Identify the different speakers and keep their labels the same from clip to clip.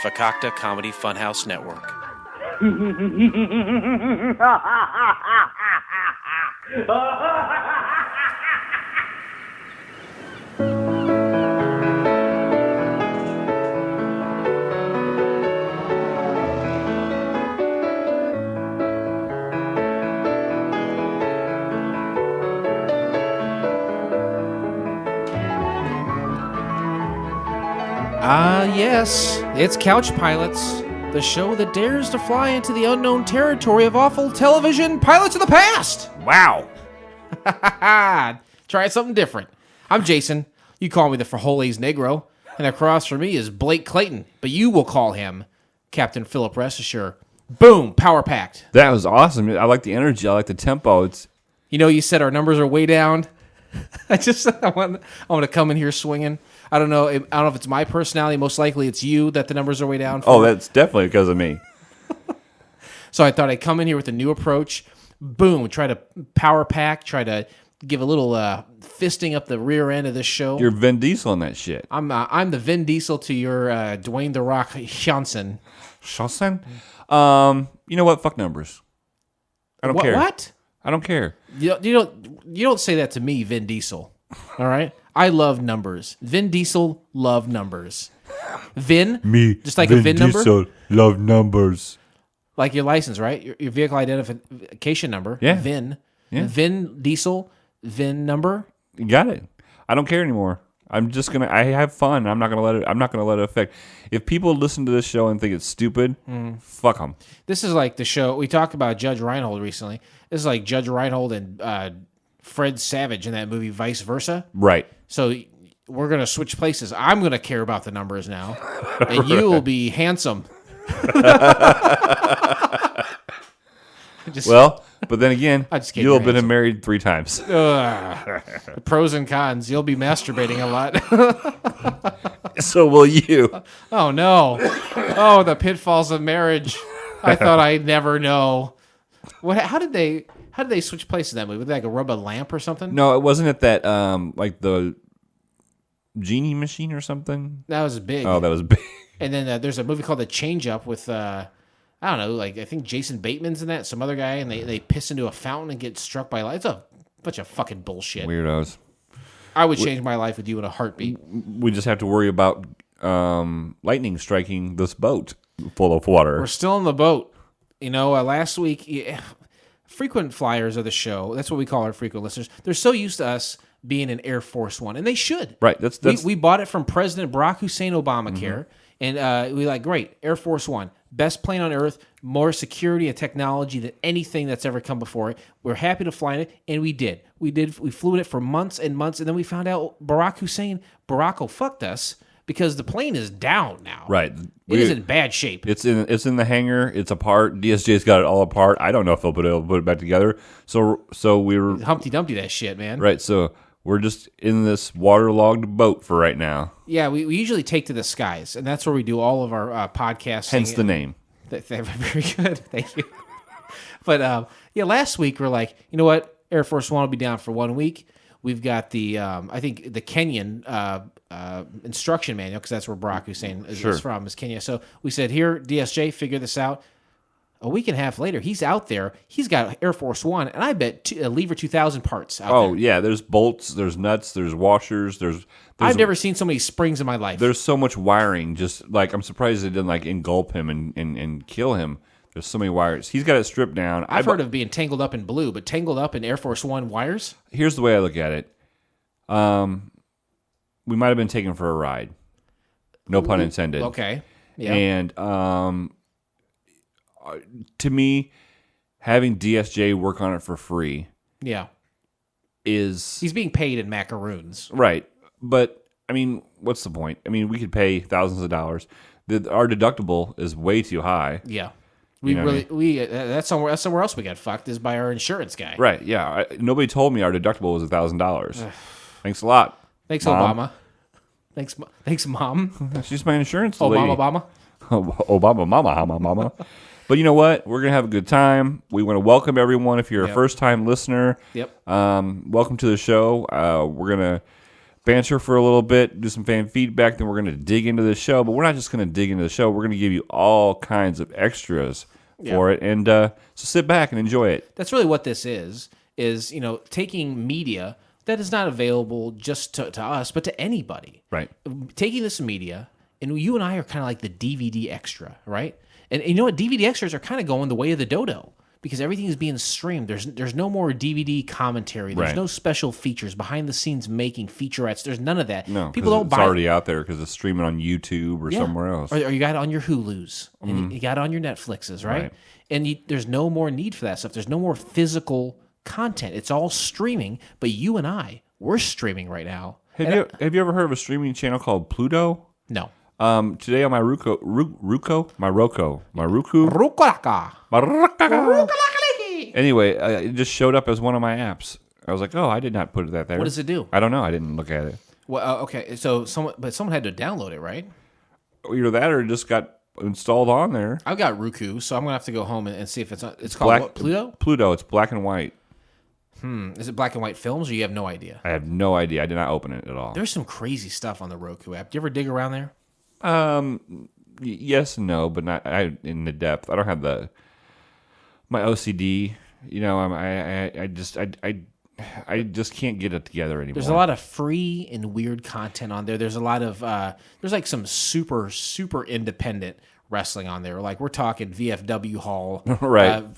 Speaker 1: Fakakta Comedy Funhouse Network.
Speaker 2: Yes, it's Couch Pilots, the show that dares to fly into the unknown territory of awful television pilots of the past.
Speaker 1: Wow.
Speaker 2: Try something different. I'm Jason. You call me the Frijoles Negro, and across from me is Blake Clayton, but you will call him Captain Philip Restashire. Boom, power packed.
Speaker 3: That was awesome. I like the energy. I like the tempo. It's
Speaker 2: you said our numbers are way down. I want to come in here swinging. I don't know if it's my personality. Most likely it's you that the numbers are way down for.
Speaker 3: Oh, that's definitely because of me.
Speaker 2: So I thought I'd come in here with a new approach. Boom, try to power pack, try to give a little fisting up the rear end of this show.
Speaker 3: You're Vin Diesel in that shit.
Speaker 2: I'm the Vin Diesel to your Dwayne The Rock Johnson.
Speaker 3: Johnson? You know what? Fuck numbers. I don't care.
Speaker 2: What?
Speaker 3: I don't care.
Speaker 2: You don't say that to me, Vin Diesel. All right? I love numbers. Vin Diesel love numbers. Vin?
Speaker 3: Me.
Speaker 2: Just like Vin a VIN
Speaker 3: Diesel
Speaker 2: number?
Speaker 3: love numbers.
Speaker 2: Like your license, right? Your vehicle identification number.
Speaker 3: Yeah.
Speaker 2: VIN.
Speaker 3: Yeah.
Speaker 2: Vin Diesel, VIN number.
Speaker 3: You got it. I don't care anymore. I have fun. I'm not gonna let it affect. If people listen to this show and think it's stupid, fuck them.
Speaker 2: This is like the show we talked about Judge Reinhold recently. This is like Judge Reinhold and Fred Savage in that movie Vice Versa.
Speaker 3: Right.
Speaker 2: So we're going to switch places. I'm going to care about the numbers now, and you will be handsome.
Speaker 3: But then again, you'll have been married 3 times.
Speaker 2: The pros and cons. You'll be masturbating a lot.
Speaker 3: So will you.
Speaker 2: Oh, no. Oh, the pitfalls of marriage. I thought I'd never know. How did they switch places in that movie? Did they like rub a lamp or something?
Speaker 3: No, it wasn't at that like the genie machine or something.
Speaker 2: That was big.
Speaker 3: Oh, that was big.
Speaker 2: And then there's a movie called The Change Up with I don't know, like I think Jason Bateman's in that, some other guy, and they piss into a fountain and get struck by light. It's a bunch of fucking bullshit.
Speaker 3: Weirdos.
Speaker 2: I would change my life with you in a heartbeat.
Speaker 3: We just have to worry about lightning striking this boat full of water.
Speaker 2: We're still in the boat. Last week, frequent flyers of the show, that's what we call our frequent listeners, they're so used to us being an Air Force One, and they should.
Speaker 3: Right. That's
Speaker 2: We bought it from President Barack Hussein Obamacare, and we like, great, Air Force One, best plane on Earth, more security and technology than anything that's ever come before it. We're happy to fly in it, and we did. We flew in it for months and months, and then we found out Barack fucked us, because the plane is down now.
Speaker 3: Right.
Speaker 2: It is in bad shape.
Speaker 3: It's in the hangar. It's apart. DSJ's got it all apart. I don't know if they'll put it back together. So we were
Speaker 2: Humpty Dumpty that shit, man.
Speaker 3: Right. So we're just in this waterlogged boat for right now.
Speaker 2: Yeah, we usually take to the skies, and that's where we do all of our podcasts.
Speaker 3: Hence the name.
Speaker 2: Very good. Thank you. But last week we're like, you know what? Air Force One will be down for 1 week. We've got the, I think, the Kenyan instruction manual, because that's where Barack Hussein is from, is Kenya. So we said, here, DSJ, figure this out. A week and a half later, he's out there. He's got Air Force One, and I bet Lever 2000 parts out there.
Speaker 3: Oh, yeah. There's bolts, there's nuts, there's washers,
Speaker 2: I've never seen so many springs in my life.
Speaker 3: There's so much wiring. Just like, I'm surprised it didn't like engulf him and kill him. There's so many wires. He's got it stripped down.
Speaker 2: I've heard of being tangled up in blue, but tangled up in Air Force One wires?
Speaker 3: Here's the way I look at it. We might have been taken for a ride. No pun intended.
Speaker 2: Okay. Yeah.
Speaker 3: And to me, having DSJ work on it for free, is
Speaker 2: he's being paid in macaroons,
Speaker 3: right? But I mean, what's the point? I mean, we could pay thousands of dollars. Our deductible is way too high.
Speaker 2: Yeah. That's somewhere else we got fucked, is by our insurance guy.
Speaker 3: Right? Yeah. Nobody told me our deductible was $1,000. Thanks a lot.
Speaker 2: Thanks,
Speaker 3: Mom.
Speaker 2: Obama. Thanks, Mom.
Speaker 3: She's my insurance lady.
Speaker 2: Obama.
Speaker 3: Obama, mama. But you know what? We're gonna have a good time. We want to welcome everyone. If you're a first-time listener, welcome to the show. We're gonna banter for a little bit, do some fan feedback, then we're going to dig into the show. But we're not just going to dig into the show. We're going to give you all kinds of extras for it. And so sit back and enjoy it.
Speaker 2: That's really what this is taking media that is not available just to us, but to anybody.
Speaker 3: Right.
Speaker 2: Taking this media, and you and I are kind of like the DVD extra, right? And you know what? DVD extras are kind of going the way of the dodo because everything is being streamed. There's no more DVD commentary. There's no special features, behind the scenes making featurettes. There's none of that.
Speaker 3: No,
Speaker 2: people don't
Speaker 3: it's
Speaker 2: buy
Speaker 3: already out there because it's streaming on YouTube or somewhere else.
Speaker 2: Or you got it on your Hulus, and you got it on your Netflixes, right? And there's no more need for that stuff. There's no more physical content. It's all streaming. But you and we're streaming right now.
Speaker 3: Have you ever heard of a streaming channel called Pluto?
Speaker 2: No.
Speaker 3: Today on my Roku. Anyway, it just showed up as one of my apps. I was like, oh, I did not put that there.
Speaker 2: What does it do?
Speaker 3: I don't know. I didn't look at it.
Speaker 2: Well, okay. So someone had to download it, right?
Speaker 3: Either that or it just got installed on there.
Speaker 2: I've got Roku, so I'm gonna have to go home and see if it's called what, Pluto.
Speaker 3: Pluto. It's black and white.
Speaker 2: Is it black and white films, or you have no idea?
Speaker 3: I have no idea. I did not open it at all.
Speaker 2: There's some crazy stuff on the Roku app. Do you ever dig around there?
Speaker 3: Yes and no, but not in the depth. I don't have my OCD. I just can't get it together anymore.
Speaker 2: There's a lot of free and weird content on there. There's a lot of there's like some super independent wrestling on there. Like we're talking VFW Hall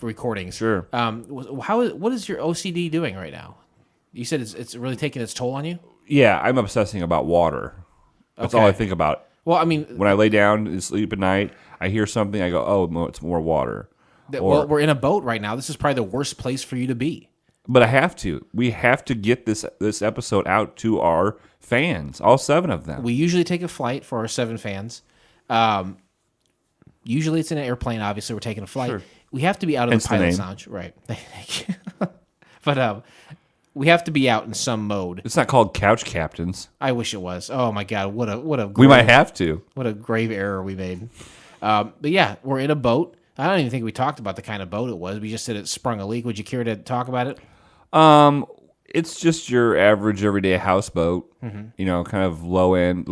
Speaker 2: recordings.
Speaker 3: Sure.
Speaker 2: What is your OCD doing right now? You said it's really taking its toll on you?
Speaker 3: Yeah, I'm obsessing about water. That's all I think about.
Speaker 2: Well, I mean,
Speaker 3: when I lay down and sleep at night, I hear something, I go, oh, no, it's more water.
Speaker 2: Well, we're in a boat right now. This is probably the worst place for you to be.
Speaker 3: But I have to. We have to get this episode out to our fans, all 7 of them.
Speaker 2: We usually take a flight for our 7 fans. Usually it's in an airplane. Obviously, we're taking a flight.
Speaker 3: Sure.
Speaker 2: We have to be out of the pilot's lounge. Right. Thank you. But we have to be out in some mode.
Speaker 3: It's not called Couch Captains.
Speaker 2: I wish it was. Oh, my God. What a
Speaker 3: we might have to.
Speaker 2: What a grave error we made. But yeah, we're in a boat. I don't even think we talked about the kind of boat it was. We just said it sprung a leak. Would you care to talk about it?
Speaker 3: It's just your average everyday houseboat. Mm-hmm. Kind of the low end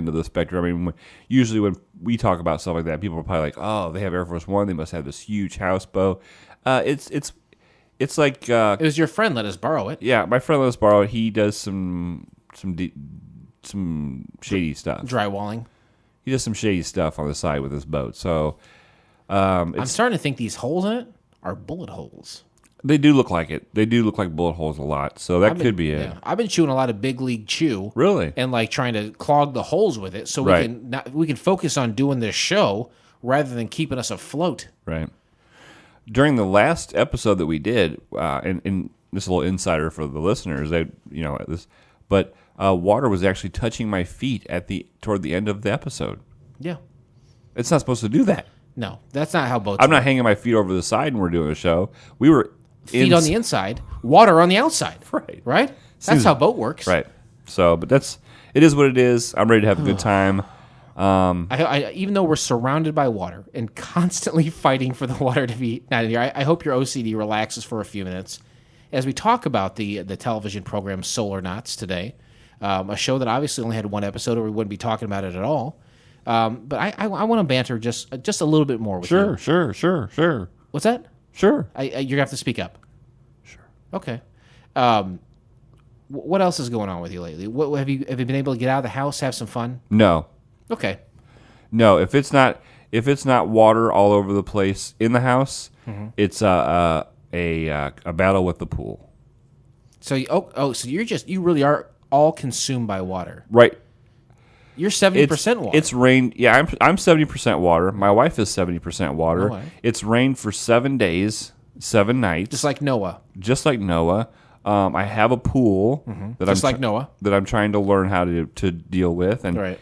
Speaker 3: of the spectrum. I mean, usually when we talk about stuff like that, people are probably like, "Oh, they have Air Force One. They must have this huge houseboat." It's like
Speaker 2: it was your friend let us borrow it.
Speaker 3: Yeah, my friend let us borrow it. He does some shady stuff.
Speaker 2: Drywalling.
Speaker 3: He does some shady stuff on the side with his boat. So
Speaker 2: I'm starting to think these holes in it are bullet holes.
Speaker 3: They do look like it. They do look like bullet holes a lot. So that could be it.
Speaker 2: Yeah. I've been chewing a lot of Big League Chew.
Speaker 3: Really?
Speaker 2: And like trying to clog the holes with it so we can focus on doing this show rather than keeping us afloat.
Speaker 3: Right. During the last episode that we did, and this is a little insider for the listeners, water was actually touching my feet toward the end of the episode.
Speaker 2: Yeah.
Speaker 3: It's not supposed to do that.
Speaker 2: No, that's not how boats
Speaker 3: I'm
Speaker 2: work.
Speaker 3: not hanging my feet over the side when we're doing a show. We were
Speaker 2: feet on the inside, water on the outside.
Speaker 3: Right.
Speaker 2: Right? That's how boat works.
Speaker 3: Right. So, but it is what it is. I'm ready to have a good time.
Speaker 2: I even though we're surrounded by water and constantly fighting for the water to be not in here, I hope your OCD relaxes for a few minutes as we talk about the television program Solarnauts today, a show that obviously only had 1 episode, or we wouldn't be talking about it at all. But I want to banter just a little bit more with you.
Speaker 3: Sure.
Speaker 2: What's that?
Speaker 3: Sure.
Speaker 2: You're going to have to speak up.
Speaker 3: Sure.
Speaker 2: Okay. What else is going on with you lately? What have you been able to get out of the house, have some fun?
Speaker 3: No.
Speaker 2: Okay.
Speaker 3: No, if it's not water all over the place in the house, it's a battle with the pool.
Speaker 2: So so you really are all consumed by water.
Speaker 3: Right.
Speaker 2: You're 70% water.
Speaker 3: It's rained. Yeah, I'm 70% water. My wife is 70% water.
Speaker 2: No way.
Speaker 3: It's rained for 7 days, 7 nights.
Speaker 2: Just like Noah.
Speaker 3: I have a pool
Speaker 2: Noah
Speaker 3: that I'm trying to learn how to deal with, and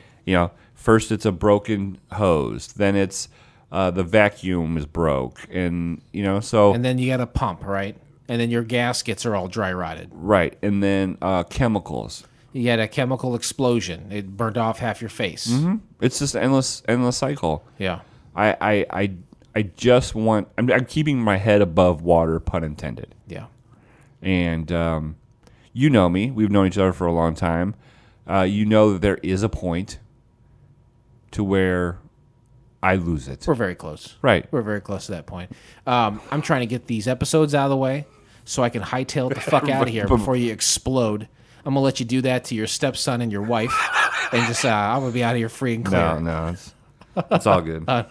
Speaker 3: first it's a broken hose, then it's the vacuum is broke, and
Speaker 2: and then you got a pump, right? And then your gaskets are all dry rotted,
Speaker 3: right? And then chemicals.
Speaker 2: You had a chemical explosion. It burned off half your face.
Speaker 3: Mm-hmm. It's just endless cycle.
Speaker 2: Yeah.
Speaker 3: I just want. I'm keeping my head above water, pun intended.
Speaker 2: Yeah.
Speaker 3: And you know me. We've known each other for a long time. You know that there is a point to where I lose it.
Speaker 2: We're very close.
Speaker 3: Right.
Speaker 2: We're very close to that point. I'm trying to get these episodes out of the way so I can hightail it the fuck out of here before you explode. I'm going to let you do that to your stepson and your wife. And just, I'm going to be out of here free and clear.
Speaker 3: No, it's all good.
Speaker 2: I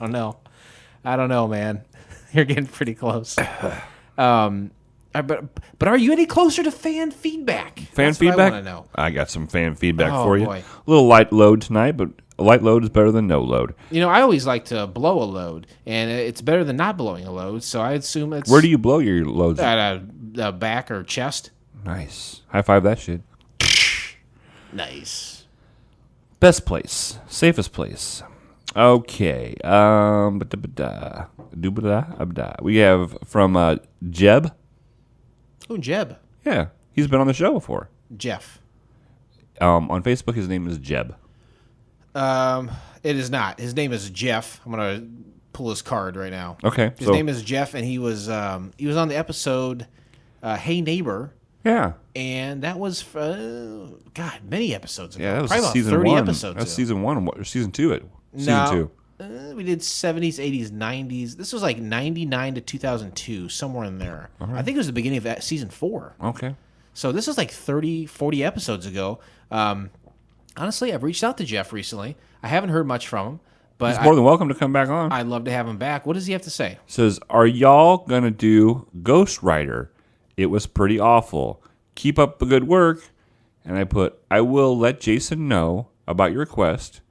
Speaker 2: don't know, man. You're getting pretty close. But are you any closer to fan feedback?
Speaker 3: Fan feedback?
Speaker 2: I want to know.
Speaker 3: I got some fan feedback
Speaker 2: Oh,
Speaker 3: for you.
Speaker 2: boy.
Speaker 3: A little light load tonight, but a light load is better than no load.
Speaker 2: You know, I always like to blow a load, and it's better than not blowing a load, so I assume it's...
Speaker 3: Where do you blow your loads?
Speaker 2: At back or chest.
Speaker 3: Nice. High five that shit.
Speaker 2: Nice.
Speaker 3: Best place. Safest place. Okay. We have from Jeb.
Speaker 2: Oh, Jeb.
Speaker 3: Yeah. He's been on the show before.
Speaker 2: Jeff.
Speaker 3: On Facebook, his name is Jeb.
Speaker 2: It is not. His name is Jeff. I'm going to pull his card right now.
Speaker 3: Okay.
Speaker 2: His name is Jeff, and he was on the episode Hey Neighbor.
Speaker 3: Yeah.
Speaker 2: And that was, many episodes ago.
Speaker 3: Yeah, that was
Speaker 2: Probably about
Speaker 3: season
Speaker 2: 30
Speaker 3: one.
Speaker 2: episodes
Speaker 3: That's
Speaker 2: ago.
Speaker 3: season one or season two.
Speaker 2: No.
Speaker 3: Season 2.
Speaker 2: We did 70s, 80s, 90s. This was like 99 to 2002, somewhere in there. Right. I think it was the beginning of that season 4.
Speaker 3: Okay.
Speaker 2: So this is like 30, 40 episodes ago. Honestly, I've reached out to Jeff recently. I haven't heard much from him. But
Speaker 3: He's more than welcome to come back on.
Speaker 2: I'd love to have him back. What does he have to say?
Speaker 3: Says, are y'all going to do Ghost Rider? It was pretty awful. Keep up the good work. And I put, I will let Jason know about your request.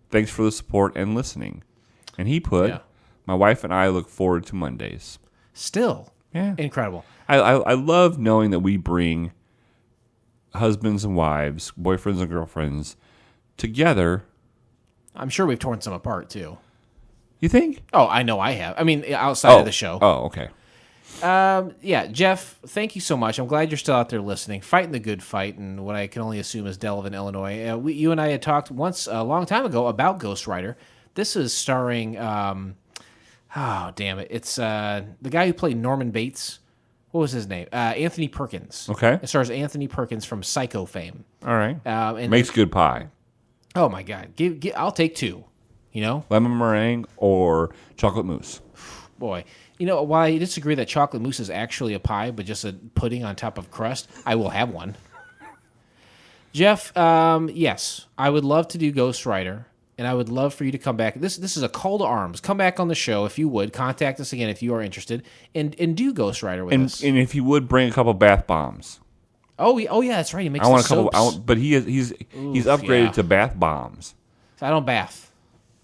Speaker 3: Thanks for the support and listening. And he put, my wife and I look forward to Mondays.
Speaker 2: Still.
Speaker 3: Yeah.
Speaker 2: Incredible.
Speaker 3: I love knowing that we bring husbands and wives, boyfriends and girlfriends together.
Speaker 2: I'm sure we've torn some apart, too.
Speaker 3: You think?
Speaker 2: Oh, I know I have. I mean, outside of the show.
Speaker 3: Oh, okay.
Speaker 2: Yeah, Jeff, thank you so much. I'm glad you're still out there listening, fighting the good fight in what I can only assume is Delavan, Illinois. You and I had talked once a long time ago about Ghost Rider. This is starring, oh, damn it. It's the guy who played Norman Bates. What was his name? Anthony Perkins.
Speaker 3: Okay.
Speaker 2: It stars Anthony Perkins from Psycho fame.
Speaker 3: All right.
Speaker 2: And
Speaker 3: Makes good pie.
Speaker 2: Oh, my God. I'll take 2, you know?
Speaker 3: Lemon meringue or chocolate mousse.
Speaker 2: Boy. You know, while I disagree that chocolate mousse is actually a pie, but just a pudding on top of crust, I will have one. Jeff, yes, I would love to do Ghost Rider, and I would love for you to come back. This is a call to arms. Come back on the show if you would. Contact us again if you are interested, and do Ghost Rider with us.
Speaker 3: And if you would, bring a couple bath bombs.
Speaker 2: Oh yeah, that's right. He makes
Speaker 3: I want
Speaker 2: the
Speaker 3: a couple.
Speaker 2: soaps.
Speaker 3: But he's upgraded to bath bombs.
Speaker 2: I don't bath.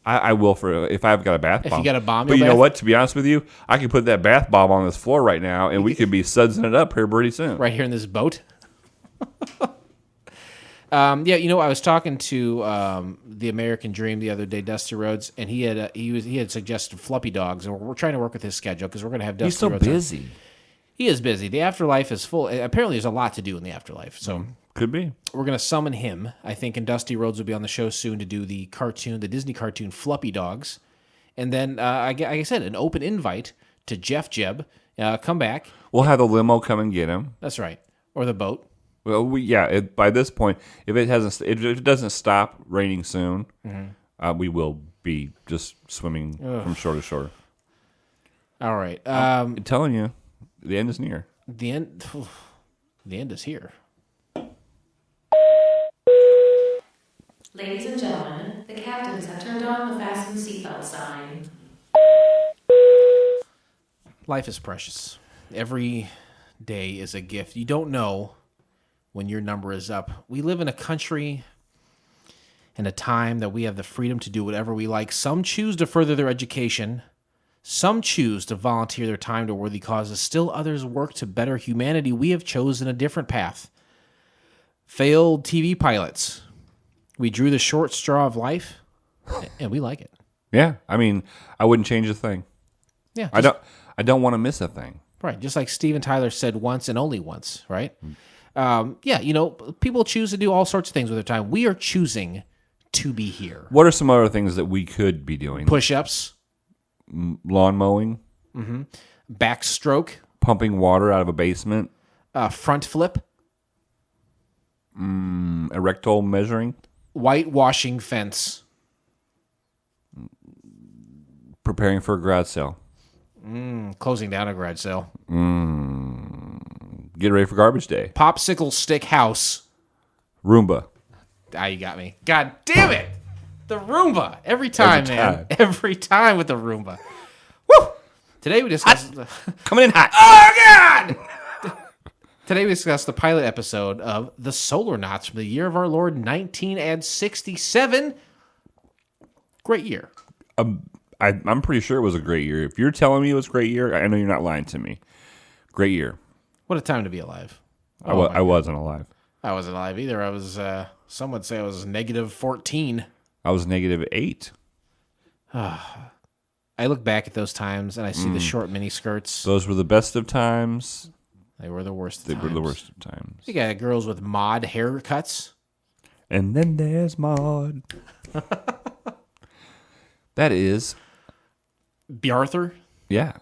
Speaker 3: I will if I've got a bath bomb.
Speaker 2: If you got a bomb,
Speaker 3: but
Speaker 2: you'll
Speaker 3: you know
Speaker 2: bath?
Speaker 3: what? To be honest with you, I could put that bath bomb on this floor right now, and we could be sudsing it up here pretty soon.
Speaker 2: Right here in this boat. Yeah, you know, I was talking to the American Dream the other day, Dusty Rhodes, and he had suggested Fluffy Dogs, and we're trying to work with his schedule because we're going to have Dusty
Speaker 3: He's so
Speaker 2: Rhodes on.
Speaker 3: busy.
Speaker 2: He is busy. The afterlife is full. Apparently, there's a lot to do in the afterlife. So
Speaker 3: Could be.
Speaker 2: we're going to summon him, I think, and Dusty Rhodes will be on the show soon to do the Disney cartoon Fluffy Dogs. And then, like I said, an open invite to Jeff Jeb. Come back.
Speaker 3: We'll have the limo come and get him.
Speaker 2: That's right. Or the boat.
Speaker 3: Well, by this point, if it doesn't stop raining soon, we will be just swimming from shore to shore.
Speaker 2: All right.
Speaker 3: I'm telling you, the end is near.
Speaker 2: The end is here.
Speaker 4: Ladies and gentlemen, the captains have turned on the fasten seatbelt sign.
Speaker 2: Life is precious. Every day is a gift. You don't know when your number is up. We live in a country and a time that we have the freedom to do whatever we like. Some choose to further their education. Some choose to volunteer their time to worthy causes. Still others work to better humanity. We have chosen a different path. Failed TV pilots. We drew the short straw of life, and we like it.
Speaker 3: Yeah, I mean, I wouldn't change a thing.
Speaker 2: Yeah,
Speaker 3: I don't want to miss a thing.
Speaker 2: right. Just like Steven Tyler said once and only once, right? Yeah, you know, people choose to do all sorts of things with their time. We are choosing to be here.
Speaker 3: What are some other things that we could be doing?
Speaker 2: Push-ups,
Speaker 3: Lawn mowing,
Speaker 2: backstroke,
Speaker 3: pumping water out of a basement.
Speaker 2: front flip.
Speaker 3: Erectile measuring.
Speaker 2: Whitewashing fence.
Speaker 3: Preparing for a garage sale.
Speaker 2: Closing down a garage sale.
Speaker 3: Get ready for garbage day.
Speaker 2: Popsicle stick house.
Speaker 3: Roomba.
Speaker 2: Ah, you got me. God damn it. The Roomba. Every time, man. Every time with the Roomba. Woo! Today we discussed...
Speaker 3: Coming in hot.
Speaker 2: Oh, God! Today we discussed the pilot episode of The Solarnauts from the year of our Lord 1967. Great year.
Speaker 3: I'm pretty sure it was a great year. If you're telling me it was a great year, I know you're not lying to me. Great year.
Speaker 2: What a time to be alive.
Speaker 3: I wasn't alive.
Speaker 2: I wasn't alive either. I was, some would say I was negative 14.
Speaker 3: I was -8.
Speaker 2: I look back at those times and I see the short mini skirts.
Speaker 3: Those were the best of times.
Speaker 2: They were the worst of
Speaker 3: They
Speaker 2: times.
Speaker 3: were the worst of times.
Speaker 2: You got girls with mod haircuts.
Speaker 3: And then there's Maud. That is,
Speaker 2: Bjarthur.
Speaker 3: yeah.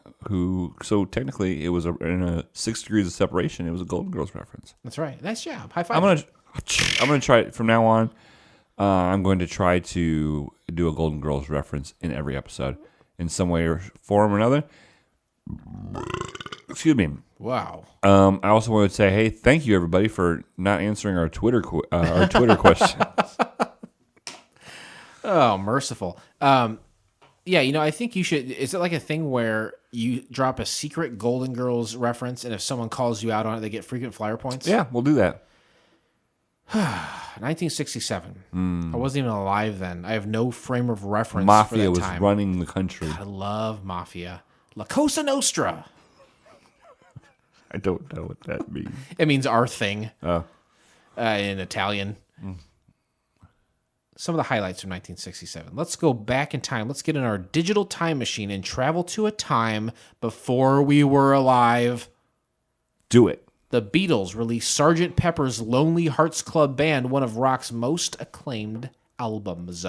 Speaker 3: So technically, it was in a 6 degrees of separation. It was a Golden Girls reference.
Speaker 2: That's right. Nice job. High five.
Speaker 3: I'm gonna try it from now on. I'm going to try to do a Golden Girls reference in every episode, in some way or form or another. Excuse me.
Speaker 2: Wow.
Speaker 3: I also want to say, hey, thank you everybody for not answering our Twitter question.
Speaker 2: Oh, merciful. Yeah, I think you should. Is it like a thing where you drop a secret Golden Girls reference, and if someone calls you out on it, they get frequent flyer points?
Speaker 3: Yeah, we'll do that.
Speaker 2: 1967. I wasn't even alive then. I have no frame of reference.
Speaker 3: Mafia
Speaker 2: for that
Speaker 3: was
Speaker 2: time.
Speaker 3: running the country.
Speaker 2: I love Mafia. La Cosa Nostra.
Speaker 3: I don't know what that means.
Speaker 2: It means our thing.
Speaker 3: Oh.
Speaker 2: In Italian. Some of the highlights from 1967. Let's go back in time. Let's get in our digital time machine and travel to a time before we were alive.
Speaker 3: Do it.
Speaker 2: The Beatles released Sgt. Pepper's Lonely Hearts Club Band, one of rock's most acclaimed albums.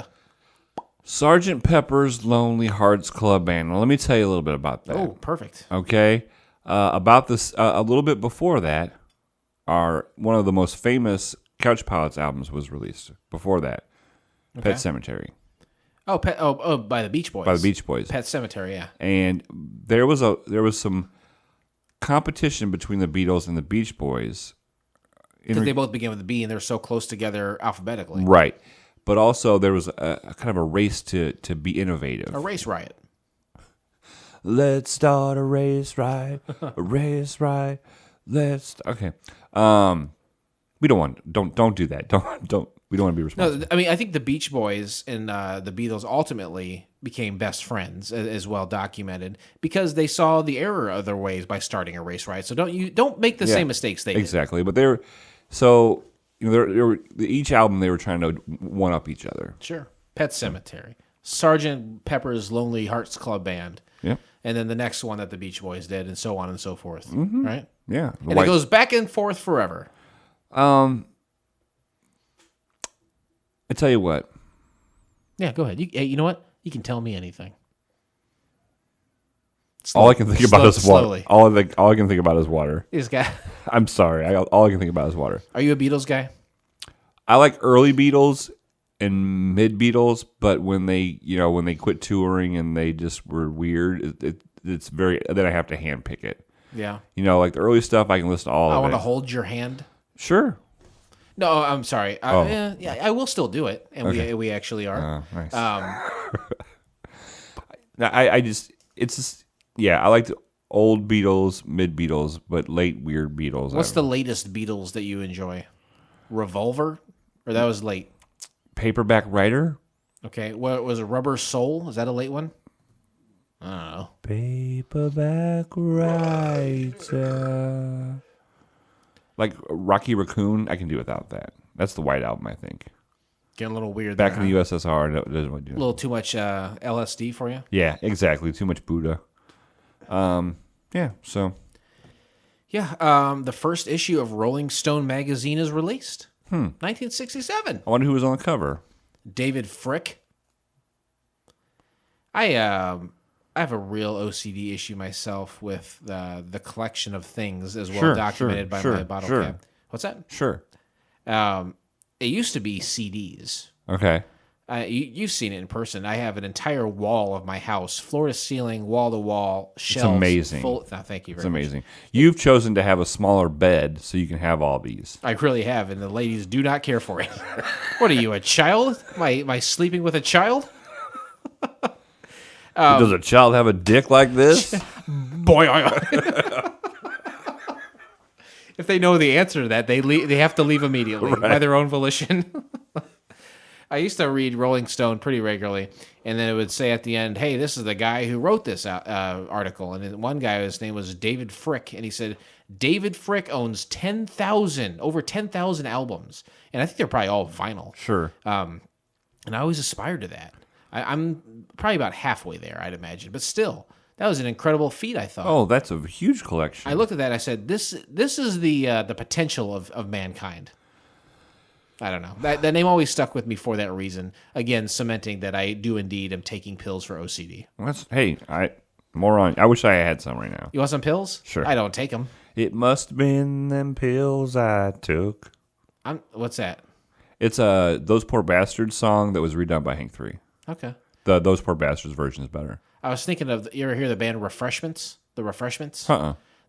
Speaker 3: Sgt. Pepper's Lonely Hearts Club Band. Now, let me tell you a little bit about that.
Speaker 2: Oh, perfect.
Speaker 3: Okay. About this, a little bit before that, one of the most famous Couch Pilots albums was released. Before that,
Speaker 2: Okay.
Speaker 3: Pet Sematary.
Speaker 2: Oh, by the Beach Boys.
Speaker 3: By the Beach Boys.
Speaker 2: Pet Sematary, yeah.
Speaker 3: And there was some competition between the Beatles and the Beach Boys.
Speaker 2: Because they both began with a B and they're so close together alphabetically.
Speaker 3: Right. But also there was a kind of a race to be innovative.
Speaker 2: A race riot.
Speaker 3: Let's start a race ride. A race ride. Okay. We don't do that. We don't want to be responsible.
Speaker 2: No, I mean, I think the Beach Boys and the Beatles ultimately became best friends, as well documented, because they saw the error of their ways by starting a race riot. So don't make the same mistakes they did.
Speaker 3: Exactly. But they were so they were each album they were trying to one up each other.
Speaker 2: Sure. Pet Sematary, Sgt. Pepper's Lonely Hearts Club Band,
Speaker 3: Yeah.
Speaker 2: and then the next one that the Beach Boys did, and so on and so forth. Right?
Speaker 3: Yeah.
Speaker 2: And it goes back and forth forever.
Speaker 3: I tell you what.
Speaker 2: Yeah, go ahead. You know what? You can tell me anything.
Speaker 3: All I can think about is water.
Speaker 2: Slowly.
Speaker 3: All I can think about is water.
Speaker 2: This guy.
Speaker 3: I'm sorry. All I can think about is water.
Speaker 2: Are you a Beatles guy?
Speaker 3: I like early Beatles and mid Beatles, but when they quit touring and they just were weird, it's very. Then I have to handpick it.
Speaker 2: Yeah.
Speaker 3: Like the early stuff, I can listen to all of it.
Speaker 2: I want to hold your hand.
Speaker 3: Sure.
Speaker 2: No, I'm sorry. Yeah, I will still do it, and
Speaker 3: Okay.
Speaker 2: we actually are.
Speaker 3: Nice. Now, I like the old Beatles, mid Beatles, but late weird Beatles.
Speaker 2: What's the latest Beatles that you enjoy? Revolver, or that was late?
Speaker 3: Paperback Writer?
Speaker 2: Okay, what was it? Rubber Soul? Is that a late one? I don't know.
Speaker 3: Paperback Writer. Like Rocky Raccoon, I can do without that. That's the White Album, I think.
Speaker 2: Getting a little weird
Speaker 3: Back
Speaker 2: there,
Speaker 3: in the USSR, it doesn't really do
Speaker 2: A little too much LSD for you?
Speaker 3: Yeah, exactly. Too much Buddha. Yeah, so.
Speaker 2: Yeah, the first issue of Rolling Stone magazine is released. 1967.
Speaker 3: I wonder who was on the cover.
Speaker 2: David Frick. I have a real OCD issue myself with the collection of things as well documented by my bottle cap. What's that?
Speaker 3: Sure.
Speaker 2: It used to be CDs.
Speaker 3: Okay.
Speaker 2: You've seen it in person. I have an entire wall of my house, floor to ceiling, wall to wall, shelves.
Speaker 3: It's amazing.
Speaker 2: Thank you very
Speaker 3: It's
Speaker 2: much.
Speaker 3: amazing. You've chosen to have a smaller bed so you can have all these.
Speaker 2: I really have, and the ladies do not care for it. What are you, a child? Am I sleeping with a child?
Speaker 3: Does a child have a dick like this?
Speaker 2: Boy, if they know the answer to that, they have to leave immediately by their own volition. I used to read Rolling Stone pretty regularly, and then it would say at the end, "Hey, this is the guy who wrote this article." And then one guy, his name was David Frick, and he said David Frick owns over 10,000 albums, and I think they're probably all vinyl.
Speaker 3: Sure.
Speaker 2: And I always aspired to that. I'm probably about halfway there, I'd imagine, but still, that was an incredible feat. I thought.
Speaker 3: Oh, that's a huge collection.
Speaker 2: I looked at that. I said, "This is the potential of mankind." I don't know. That name always stuck with me for that reason. Again, cementing that I do indeed am taking pills for OCD.
Speaker 3: Moron. I wish I had some right now.
Speaker 2: You want some pills?
Speaker 3: Sure.
Speaker 2: I don't take them.
Speaker 3: It must have been them pills I took.
Speaker 2: What's that?
Speaker 3: It's a Those Poor Bastards song that was redone by Hank 3.
Speaker 2: Okay.
Speaker 3: The Those Poor Bastards version is better.
Speaker 2: I was thinking of, you ever hear the band Refreshments? The Refreshments?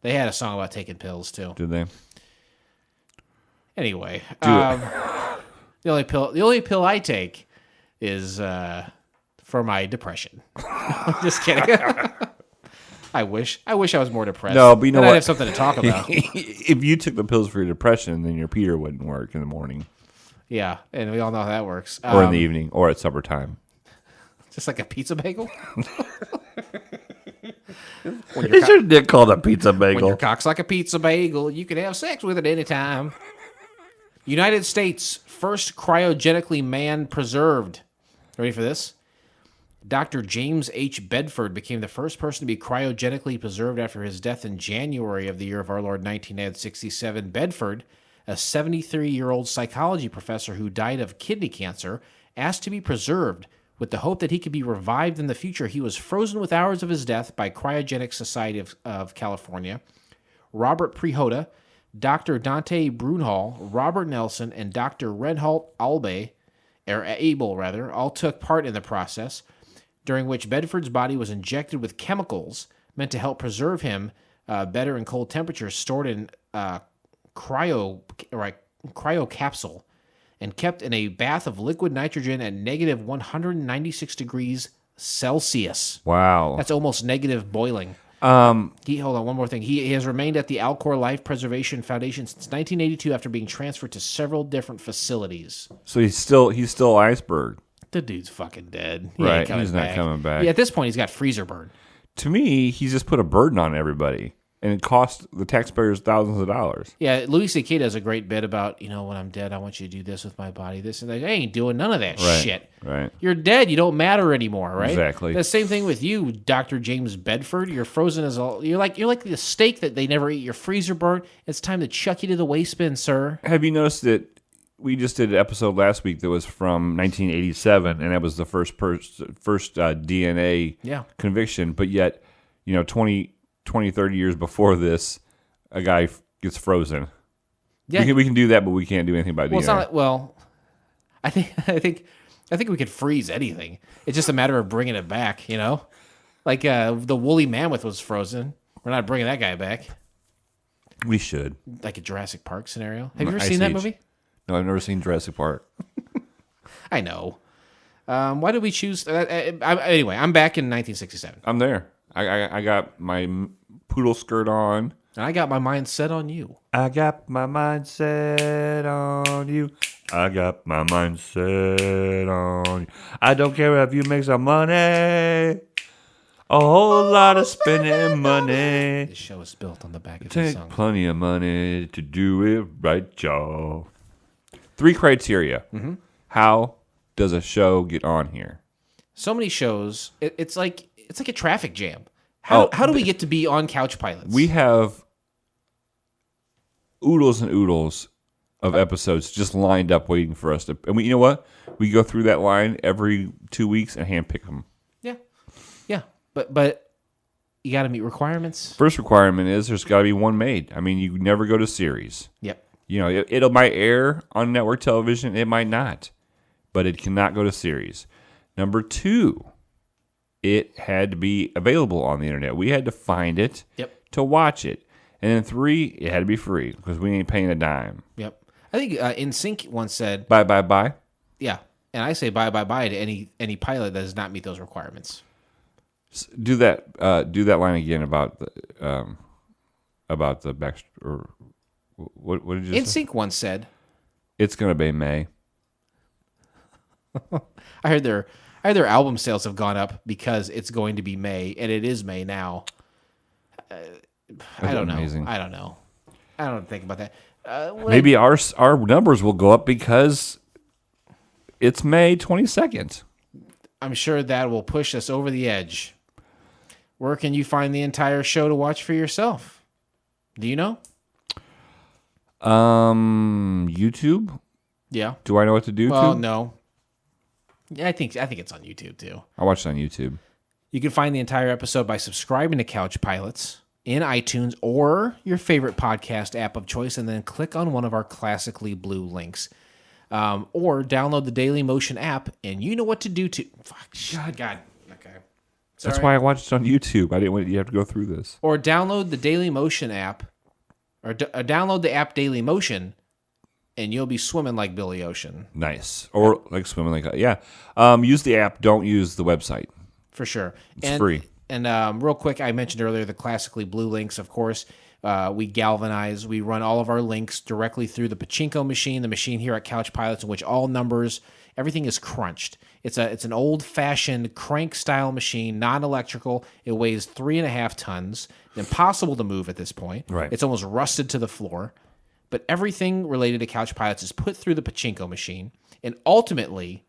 Speaker 2: They had a song about taking pills, too.
Speaker 3: Did they?
Speaker 2: Anyway, the only pill I take is for my depression. Just kidding. I wish I was more depressed.
Speaker 3: No, but you know
Speaker 2: then
Speaker 3: what?
Speaker 2: I'd have something to talk about.
Speaker 3: If you took the pills for your depression, then your Peter wouldn't work in the morning.
Speaker 2: Yeah, and we all know how that works.
Speaker 3: Or in the evening, or at supper time.
Speaker 2: Just like a pizza bagel?
Speaker 3: Is your dick called a pizza bagel?
Speaker 2: When your cock's like a pizza bagel, you can have sex with it anytime. United States, first cryogenically man-preserved. Ready for this? Dr. James H. Bedford became the first person to be cryogenically preserved after his death in January of the year of our Lord 1967. Bedford, a 73-year-old psychology professor who died of kidney cancer, asked to be preserved with the hope that he could be revived in the future. He was frozen with hours of his death by Cryogenic Society of California. Robert Prihoda, Dr. Dante Brunhall, Robert Nelson, and Dr. Reinhold Abel, all took part in the process, during which Bedford's body was injected with chemicals meant to help preserve him better in cold temperatures, stored in cryo capsule, and kept in a bath of liquid nitrogen at negative 196 degrees Celsius.
Speaker 3: Wow.
Speaker 2: That's almost negative boiling. Hold on, one more thing. He has remained at the Alcor Life Preservation Foundation since 1982 after being transferred to several different facilities.
Speaker 3: So he's still iceberg.
Speaker 2: The dude's fucking dead.
Speaker 3: Right, he's not coming back.
Speaker 2: Yeah, at this point, he's got freezer burn.
Speaker 3: To me, he's just put a burden on everybody, and it cost the taxpayers thousands of dollars.
Speaker 2: Yeah, Louis C.K. does a great bit about, when I'm dead, I want you to do this with my body, this and that. I ain't doing none of that shit.
Speaker 3: Right.
Speaker 2: You're dead. You don't matter anymore, right?
Speaker 3: Exactly.
Speaker 2: The same thing with you, Dr. James Bedford. You're frozen as you're like the steak that they never eat. You're freezer burnt. It's time to chuck you to the waste bin, sir.
Speaker 3: Have you noticed that we just did an episode last week that was from 1987, and that was the first DNA conviction, but yet, 20, 30 years before this, a guy gets frozen. Yeah. We can do that, but we can't do anything about DNA.
Speaker 2: It's not I think we could freeze anything. It's just a matter of bringing it back, Like the woolly mammoth was frozen. We're not bringing that guy back.
Speaker 3: We should.
Speaker 2: Like a Jurassic Park scenario. Have you ever seen that movie?
Speaker 3: No, I've never seen Jurassic Park.
Speaker 2: I know. Why did we choose? Anyway, I'm back in 1967.
Speaker 3: I'm there. I got my poodle skirt on.
Speaker 2: And I got my mind set on you.
Speaker 3: I got my mind set on you. I got my mind set on you. I don't care if you make some money. A whole lot of spending money.
Speaker 2: This show is built on the back of this song.
Speaker 3: Take plenty of money to do it right, y'all. 3 criteria. Mm-hmm. How does a show get on here?
Speaker 2: So many shows. It's like a traffic jam. How do we get to be on Couch Pilots?
Speaker 3: We have oodles and oodles of episodes just lined up waiting for us to. And you know what? We go through that line every 2 weeks and handpick them.
Speaker 2: Yeah. But you got to meet requirements.
Speaker 3: First requirement is there's got to be one made. I mean, you never go to series.
Speaker 2: Yep.
Speaker 3: You know, it might air on network television. It might not. But it cannot go to series. Number 2, it had to be available on the internet. We had to find it to watch it. And then 3, it had to be free because we ain't paying a dime.
Speaker 2: Yep. I think NSYNC once said,
Speaker 3: Bye, bye, bye.
Speaker 2: Yeah. And I say bye, bye, bye to any pilot that does not meet those requirements.
Speaker 3: Do that line again about the back, or what did you say?
Speaker 2: NSYNC once said,
Speaker 3: It's going to be May.
Speaker 2: I heard their album sales have gone up because it's going to be May, and it is May now. I don't know.
Speaker 3: Amazing.
Speaker 2: I don't know. I don't think about that.
Speaker 3: Maybe our numbers will go up because it's May 22nd.
Speaker 2: I'm sure that will push us over the edge. Where can you find the entire show to watch for yourself? Do you know?
Speaker 3: YouTube?
Speaker 2: Yeah.
Speaker 3: Do I know what to do?
Speaker 2: Well, no. Yeah, I think it's on YouTube too.
Speaker 3: I watched it on YouTube.
Speaker 2: You can find the entire episode by subscribing to Couch Pilots in iTunes or your favorite podcast app of choice, and then click on one of our classically blue links. Or download the Daily Motion app, and you know what to do to... Fuck, God. Okay. Sorry.
Speaker 3: That's why I watched it on YouTube. I didn't want you to have to go through this.
Speaker 2: Or download the Daily Motion app, or download the app Daily Motion, and you'll be swimming like Billy Ocean.
Speaker 3: Nice. Or like swimming like... Yeah. Use the app. Don't use the website.
Speaker 2: For sure.
Speaker 3: It's free.
Speaker 2: And real quick, I mentioned earlier the classically blue links, of course. We galvanize. We run all of our links directly through the pachinko machine, the machine here at Couch Pilots, in which all numbers, everything is crunched. It's an old-fashioned crank-style machine, non-electrical. It weighs 3.5 tons. Impossible to move at this point.
Speaker 3: Right.
Speaker 2: It's almost rusted to the floor. But everything related to Couch Pilots is put through the pachinko machine, and ultimately,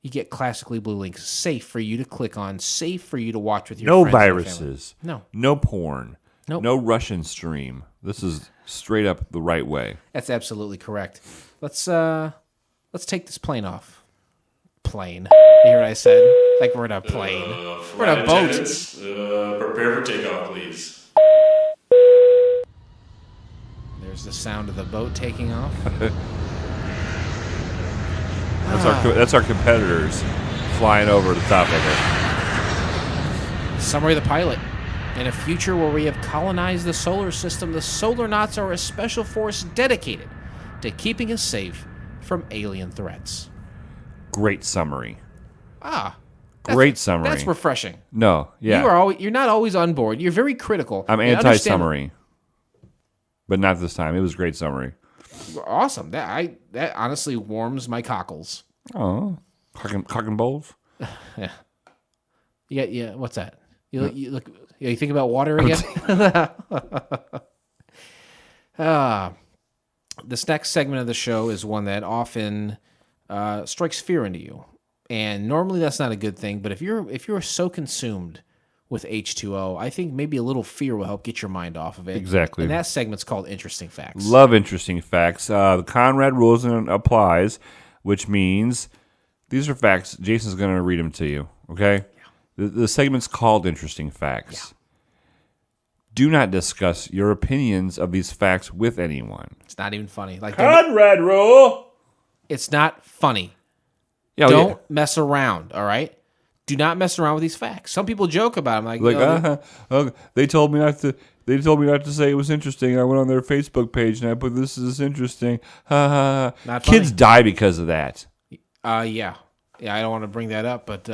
Speaker 2: you get classically blue links, safe for you to click on, safe for you to watch with your
Speaker 3: No
Speaker 2: friends. No
Speaker 3: viruses.
Speaker 2: No.
Speaker 3: No porn.
Speaker 2: Nope.
Speaker 3: No Russian stream. This is straight up the right way.
Speaker 2: That's absolutely correct. Let's take this plane off. Plane. You hear what I said? Like we're in a plane. We're in a boat.
Speaker 5: Prepare for takeoff, please.
Speaker 2: There's the sound of the boat taking off.
Speaker 3: That's our competitors flying over the top of it.
Speaker 2: Summary of the pilot. In a future where we have colonized the solar system, the Solarnauts are a special force dedicated to keeping us safe from alien threats.
Speaker 3: Great summary.
Speaker 2: Great
Speaker 3: summary.
Speaker 2: That's refreshing.
Speaker 3: No, yeah.
Speaker 2: You're not always on board. You're very critical.
Speaker 3: I'm
Speaker 2: And
Speaker 3: anti-summary, but not this time. It was a great summary.
Speaker 2: Awesome. That honestly warms my cockles.
Speaker 3: Oh, cock and bowls.
Speaker 2: Yeah. Yeah. What's that? You look. You think about water again? This next segment of the show is one that often strikes fear into you, and normally that's not a good thing. But if you're so consumed with H2O, I think maybe a little fear will help get your mind off of it.
Speaker 3: Exactly.
Speaker 2: And that segment's called Interesting Facts.
Speaker 3: Love interesting facts. The Conrad rules applies, which means these are facts. Jason's going to read them to you. Okay. Yeah. The segment's called Interesting Facts. Yeah. Do not discuss your opinions of these facts with anyone.
Speaker 2: It's not even funny. Like
Speaker 3: Conrad rule.
Speaker 2: It's not funny.
Speaker 3: Yeah,
Speaker 2: Don't mess around. All right. Do not mess around with these facts. Some people joke about them,
Speaker 3: they told me not to. They told me not to say it was interesting. I went on their Facebook page and I put this is interesting.
Speaker 2: Not
Speaker 3: Kids
Speaker 2: funny.
Speaker 3: die because of that.
Speaker 2: Yeah. I don't want to bring that up, but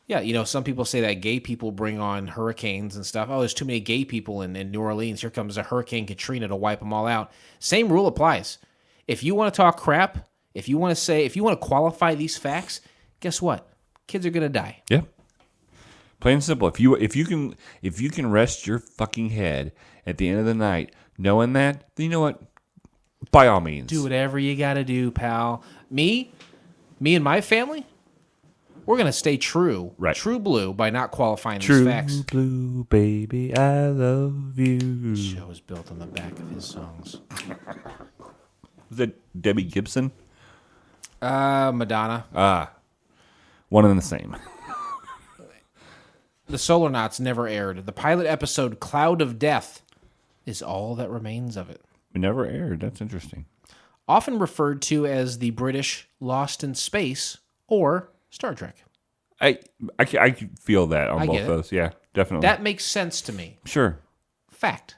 Speaker 2: yeah, some people say that gay people bring on hurricanes and stuff. Oh, there's too many gay people in New Orleans. Here comes a Hurricane Katrina to wipe them all out. Same rule applies. If you want to talk crap, if you want to qualify these facts, guess what? Kids are gonna die.
Speaker 3: Yeah. Plain and simple. If you can rest your fucking head at the end of the night knowing that, then you know what? By all means,
Speaker 2: do whatever you got to do, pal. Me and my family, we're gonna stay true,
Speaker 3: right?
Speaker 2: True blue by not qualifying these facts.
Speaker 3: True blue, baby, I love you.
Speaker 2: The show is built on the back of his songs.
Speaker 3: Was that Debbie Gibson?
Speaker 2: Madonna.
Speaker 3: One and the same.
Speaker 2: The Solarnauts never aired. The pilot episode, Cloud of Death, is all that remains of it.
Speaker 3: It never aired. That's interesting.
Speaker 2: Often referred to as the British Lost in Space or Star Trek.
Speaker 3: I feel that on
Speaker 2: I
Speaker 3: both
Speaker 2: get it.
Speaker 3: those. Yeah, definitely.
Speaker 2: That makes sense to me.
Speaker 3: Sure.
Speaker 2: Fact.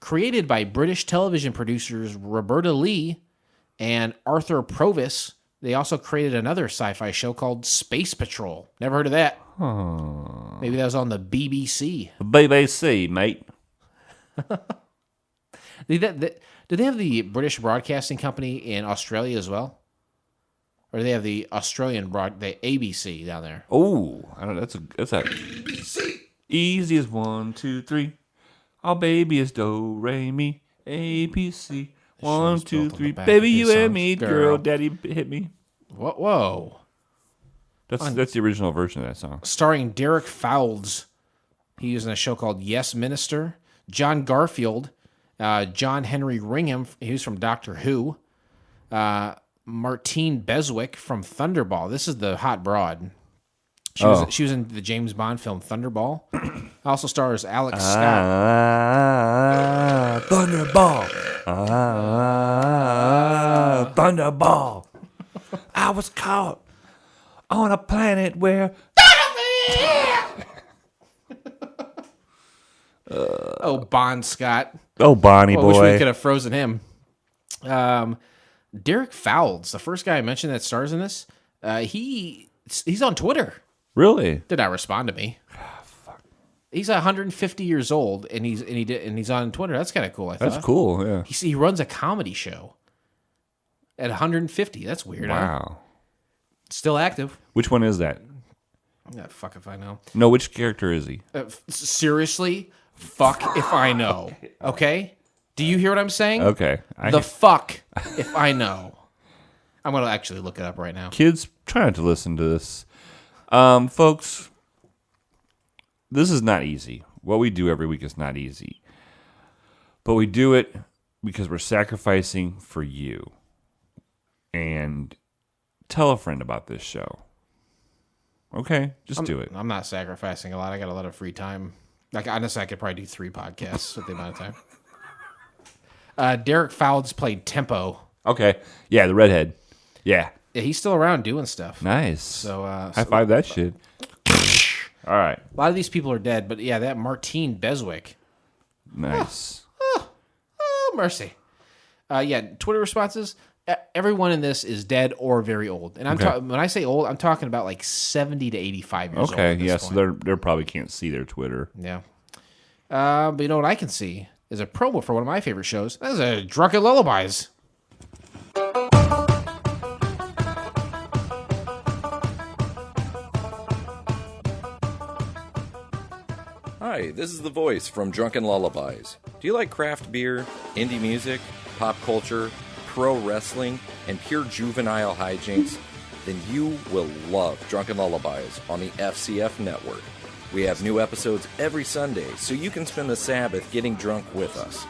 Speaker 2: Created by British television producers Roberta Lee and Arthur Provis, they also created another sci-fi show called Space Patrol. Never heard of that. Maybe that was on the BBC.
Speaker 3: BBC, mate.
Speaker 2: Did they have the British Broadcasting Company in Australia as well? Or do they have the Australian the ABC down there?
Speaker 3: Oh, I don't know. That's a easy as 1, 2, 3. Oh, baby is do, re, mi, A, B, C. 1,
Speaker 2: show's
Speaker 3: 2,
Speaker 2: built on
Speaker 3: 3.
Speaker 2: the back
Speaker 3: Baby,
Speaker 2: of
Speaker 3: you
Speaker 2: his
Speaker 3: and
Speaker 2: songs.
Speaker 3: me,
Speaker 2: Girl.
Speaker 3: girl, daddy hit me.
Speaker 2: Whoa.
Speaker 3: That's the original version of that song.
Speaker 2: Starring Derek Fowlds. He was in a show called Yes Minister. John Garfield. John Henry Ringham. He was from Doctor Who. Martine Beswick from Thunderball. This is the hot broad. She was in the James Bond film Thunderball. Also stars Alex Scott.
Speaker 3: Thunderball. Thunderball. I was caught on a planet where...
Speaker 2: Bond Scott.
Speaker 3: Oh, Bonnie
Speaker 2: I wish we
Speaker 3: boy.
Speaker 2: could have frozen him. Derek Fowlds, the first guy I mentioned that stars in this, he's on Twitter.
Speaker 3: Really?
Speaker 2: Did not respond to me. He's 150 years old, and he's on Twitter. That's kind of cool. I thought
Speaker 3: That's cool, yeah.
Speaker 2: He runs a comedy show at 150. That's weird. Huh?
Speaker 3: Wow.
Speaker 2: Still active.
Speaker 3: Which one is that?
Speaker 2: Yeah, fuck if I know.
Speaker 3: No, which character is he?
Speaker 2: Seriously, fuck if I know. Okay, do you hear what I'm saying?
Speaker 3: Okay.
Speaker 2: Fuck if I know. I'm gonna actually look it up right now.
Speaker 3: Kids, try not to listen to this. Folks, this is not easy. What we do every week is not easy. But we do it because we're sacrificing for you. And tell a friend about this show. Okay? Just do it.
Speaker 2: I'm not sacrificing a lot. I got a lot of free time. Like, honestly, I could probably do 3 podcasts with the amount of time. Derek Fowlds played Tempo.
Speaker 3: Okay. Yeah, the redhead. Yeah.
Speaker 2: Yeah, he's still around doing stuff.
Speaker 3: Nice.
Speaker 2: So,
Speaker 3: High five that shit. All right.
Speaker 2: A lot of these people are dead, but yeah, that Martine Beswick.
Speaker 3: Nice.
Speaker 2: Oh, mercy. Yeah, Twitter responses. Everyone in this is dead or very old, and when I say old, I'm talking about like 70 to 85 years old.
Speaker 3: Okay.
Speaker 2: at this
Speaker 3: Yes,
Speaker 2: point.
Speaker 3: they probably can't see their Twitter.
Speaker 2: Yeah. But you know what I can see is a promo for one of my favorite shows. That is a Drunken Lullabies.
Speaker 6: Hi, this is the voice from Drunken Lullabies. Do you like craft beer, indie music, pop culture, pro wrestling, and pure juvenile hijinks? Then you will love Drunken Lullabies on the FCF network. We have new episodes every Sunday, so you can spend the Sabbath getting drunk with us.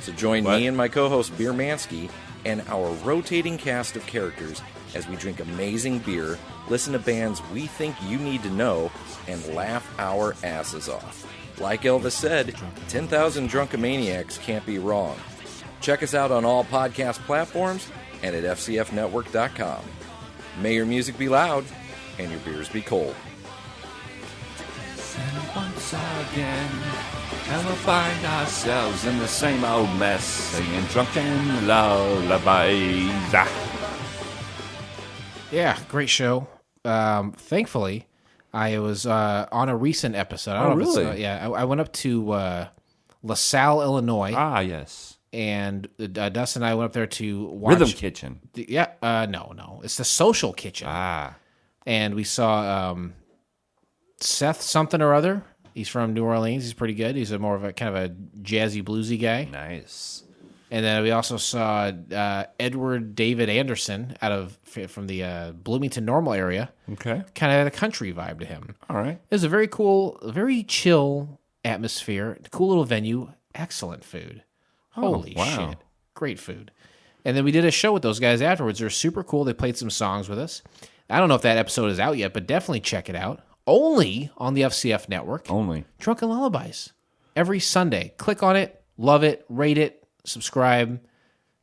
Speaker 6: So join me and my co-host Beer Mansky and our rotating cast of characters as we drink amazing beer, listen to bands we think you need to know, and laugh our asses off. Like Elvis said, 10,000 Drunkomaniacs can't be wrong. Check us out on all podcast platforms and at fcfnetwork.com. May your music be loud and your beers be cold.
Speaker 3: And once again, and we'll find ourselves in the same old mess, singing drunken lullabies.
Speaker 2: Yeah, great show. Thankfully, I was on a recent episode. I don't know if
Speaker 3: really?
Speaker 2: it's, I went up to LaSalle, Illinois.
Speaker 3: Ah, yes.
Speaker 2: And Dustin and I went up there to watch
Speaker 3: Rhythm Kitchen.
Speaker 2: No, it's the Social Kitchen. And we saw Seth something or other. He's from New Orleans. He's pretty good. He's more of a kind of a jazzy bluesy guy.
Speaker 3: Nice.
Speaker 2: And then we also saw Edward David Anderson from the Bloomington Normal area.
Speaker 3: Okay.
Speaker 2: Kind of had a country vibe to him.
Speaker 3: All right.
Speaker 2: It was a very cool, very chill atmosphere. Cool little venue. Excellent food. Holy
Speaker 3: wow.
Speaker 2: shit. Great food. And then we did a show with those guys afterwards. They're super cool. They played some songs with us. I don't know if that episode is out yet, but definitely check it out. Only on the FCF network.
Speaker 3: Only.
Speaker 2: Drunken Lullabies. Every Sunday. Click on it. Love it. Rate it. subscribe,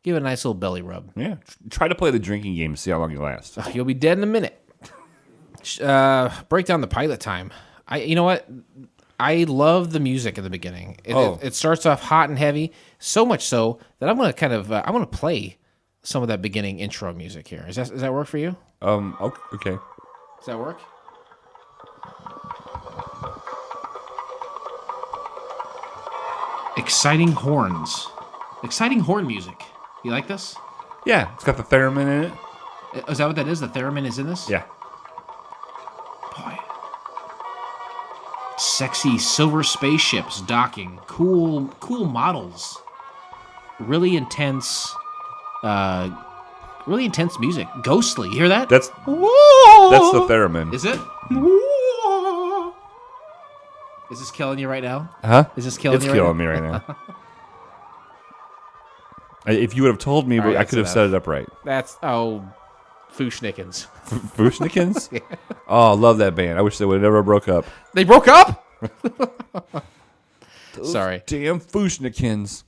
Speaker 2: give it a nice little belly rub.
Speaker 3: Yeah. Try to play the drinking game to see how long you last.
Speaker 2: You'll be dead in a minute. Break down the pilot time. You know what? I love the music in the beginning. It starts off hot and heavy, so much so that I'm going to I'm going to play some of that beginning intro music here. Does that work for you?
Speaker 3: Okay.
Speaker 2: Does that work? Exciting horns. Exciting horn music. You like this?
Speaker 3: Yeah, it's got the theremin in it.
Speaker 2: Is that what that is? The theremin is in this?
Speaker 3: Yeah.
Speaker 2: Boy. Sexy silver spaceships docking. Cool models. Really intense music. Ghostly. You hear that?
Speaker 3: That's the theremin.
Speaker 2: Is it? Is this killing you right now?
Speaker 3: Huh?
Speaker 2: Is this killing
Speaker 3: it's
Speaker 2: you right
Speaker 3: killing
Speaker 2: now?
Speaker 3: me right now. If you would have told me,
Speaker 2: right,
Speaker 3: I could have set it up right.
Speaker 2: That's, Fushnikins.
Speaker 3: Fushnikins? Yeah. Oh, I love that band. I wish they would have never broke up.
Speaker 2: They broke up? Sorry.
Speaker 3: Damn Fushnikins.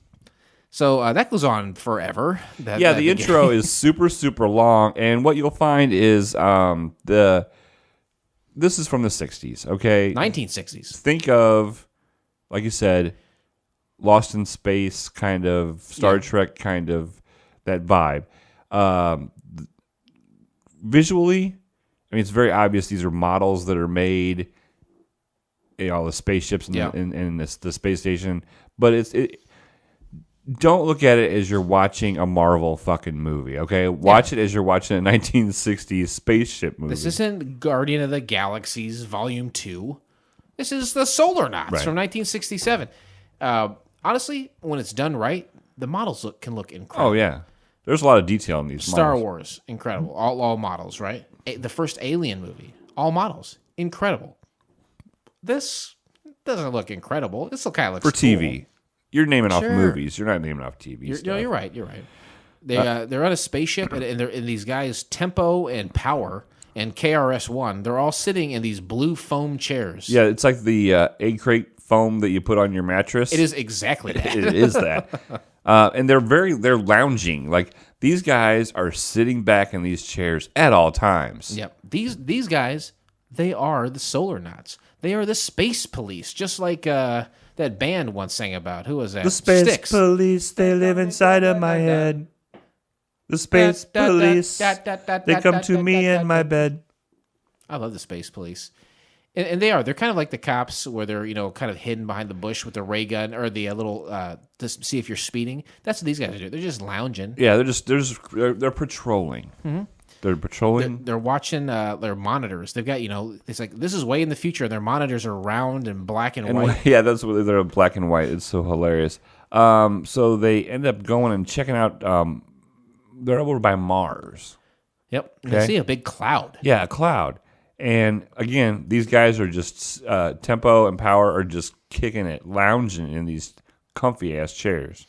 Speaker 2: So that goes on forever.
Speaker 3: The intro is super, super long, and what you'll find is this is from the 60s, okay?
Speaker 2: 1960s.
Speaker 3: Think of, like you said, Lost in Space, kind of, Star Trek, kind of, that vibe. Visually, I mean, it's very obvious these are models that are made, the spaceships and the space station, but don't look at it as you're watching a Marvel fucking movie, okay? Watch it as you're watching a 1960s spaceship movie.
Speaker 2: This isn't Guardian of the Galaxies Volume 2. This is the Solarnauts from 1967. Honestly, when it's done right, the models can look incredible.
Speaker 3: Oh, yeah. There's a lot of detail in these
Speaker 2: Star
Speaker 3: models.
Speaker 2: Wars, incredible. All models, right? The first Alien movie, all models, incredible. This doesn't look incredible. This kind of looks
Speaker 3: for
Speaker 2: cool.
Speaker 3: TV. You're naming off
Speaker 2: Sure.
Speaker 3: movies. You're not naming off TV stuff.
Speaker 2: You're right. They're on a spaceship, and these guys, Tempo and Power and KRS-One, they're all sitting in these blue foam chairs.
Speaker 3: Yeah, it's like the egg crate foam that you put on your mattress.
Speaker 2: It is exactly that.
Speaker 3: It is that. And they're lounging. Like, these guys are sitting back in these chairs at all times.
Speaker 2: Yep. These guys, they are the Solarnauts. They are the space police, just like that band once sang about. Who was that?
Speaker 3: The space
Speaker 2: Styx.
Speaker 3: police, they live inside of my head. The space police, they come to me in my bed.
Speaker 2: I love the space police. And they're kind of like the cops where they're, kind of hidden behind the bush with the ray gun or the little, to see if you're speeding. That's what these guys do. They're just lounging.
Speaker 3: Yeah, they're patrolling. Mm-hmm. They're patrolling.
Speaker 2: They're watching their monitors. They've got, it's like, this is way in the future. And their monitors are round and black and white.
Speaker 3: Yeah, that's what they're black and white. It's so hilarious. So they end up going and checking out, they're over by Mars.
Speaker 2: Yep. And they see a big cloud.
Speaker 3: Yeah, a cloud. And again, these guys are just, Tempo and Power are just kicking it, lounging in these comfy ass chairs.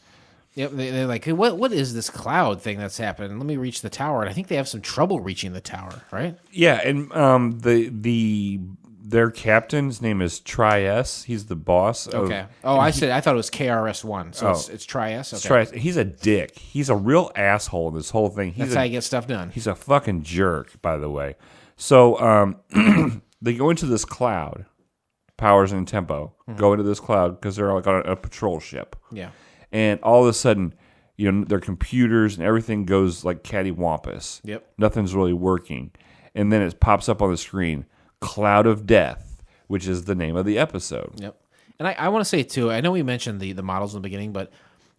Speaker 2: Yep, they're like, hey, what is this cloud thing that's happening? Let me reach the tower. And I think they have some trouble reaching the tower, right?
Speaker 3: Yeah, and their captain's name is Tri-S. He's the boss.
Speaker 2: Okay. I thought it was KRS-One. So it's Tri-S? Okay.
Speaker 3: Tri-S. He's a dick. He's a real asshole in this whole thing.
Speaker 2: That's how you get stuff done.
Speaker 3: He's a fucking jerk, by the way. So they go into this cloud. Powers and Tempo go into this cloud because they're like on a patrol ship.
Speaker 2: Yeah.
Speaker 3: And all of a sudden, their computers and everything goes like cattywampus.
Speaker 2: Yep.
Speaker 3: Nothing's really working. And then it pops up on the screen, Cloud of Death, which is the name of the episode.
Speaker 2: Yep. And I want to say, too, I know we mentioned the models in the beginning, but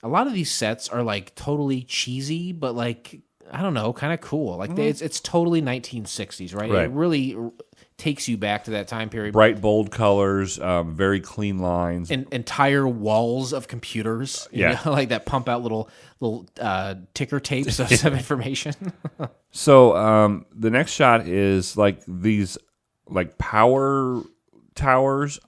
Speaker 2: a lot of these sets are like totally cheesy, but like, I don't know, kind of cool. Like it's totally 1960s, right?
Speaker 3: Right.
Speaker 2: It really takes you back to that time period.
Speaker 3: Bright, bold colors, very clean lines.
Speaker 2: And entire walls of computers, like that pump out little ticker tapes of some information.
Speaker 3: So the next shot is like these like power towers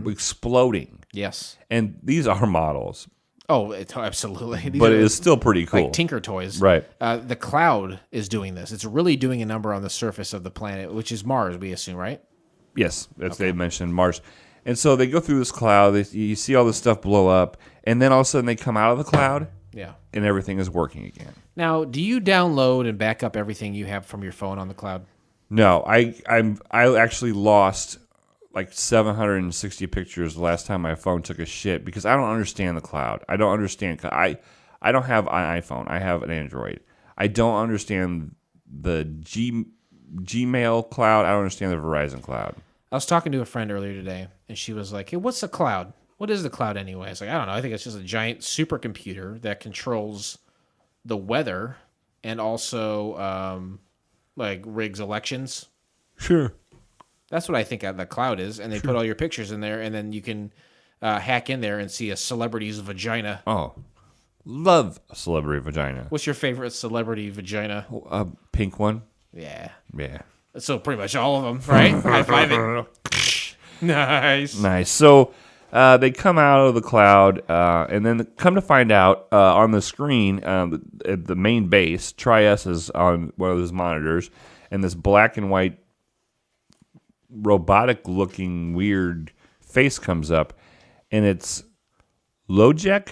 Speaker 3: exploding.
Speaker 2: Yes.
Speaker 3: And these are models.
Speaker 2: Oh, absolutely.
Speaker 3: But it is still pretty cool.
Speaker 2: Like Tinker Toys.
Speaker 3: Right.
Speaker 2: The cloud is doing this. It's really doing a number on the surface of the planet, which is Mars, we assume, right?
Speaker 3: Yes, as they mentioned, Mars. And so they go through this cloud. You see all this stuff blow up. And then all of a sudden they come out of the cloud.
Speaker 2: Yeah.
Speaker 3: and everything is working again.
Speaker 2: Now, do you download and back up everything you have from your phone on the cloud?
Speaker 3: No, I actually lost like 760 pictures the last time my phone took a shit because I don't understand the cloud. I don't understand. I don't have an iPhone. I have an Android. I don't understand the Gmail cloud. I don't understand the Verizon cloud.
Speaker 2: I was talking to a friend earlier today, and she was like, hey, what's the cloud? What is the cloud anyway? I was like, I don't know. I think it's just a giant supercomputer that controls the weather and also like rigs elections.
Speaker 3: Sure.
Speaker 2: That's what I think the cloud is. And they put all your pictures in there, and then you can hack in there and see a celebrity's vagina.
Speaker 3: Oh, love a celebrity vagina.
Speaker 2: What's your favorite celebrity vagina?
Speaker 3: A pink one?
Speaker 2: Yeah.
Speaker 3: Yeah.
Speaker 2: So pretty much all of them, right? High five it. Nice.
Speaker 3: Nice. So they come out of the cloud, and then come to find out on the screen at the main base, Tri-S is on one of those monitors, and this black and white robotic-looking weird face comes up, and it's Lojek.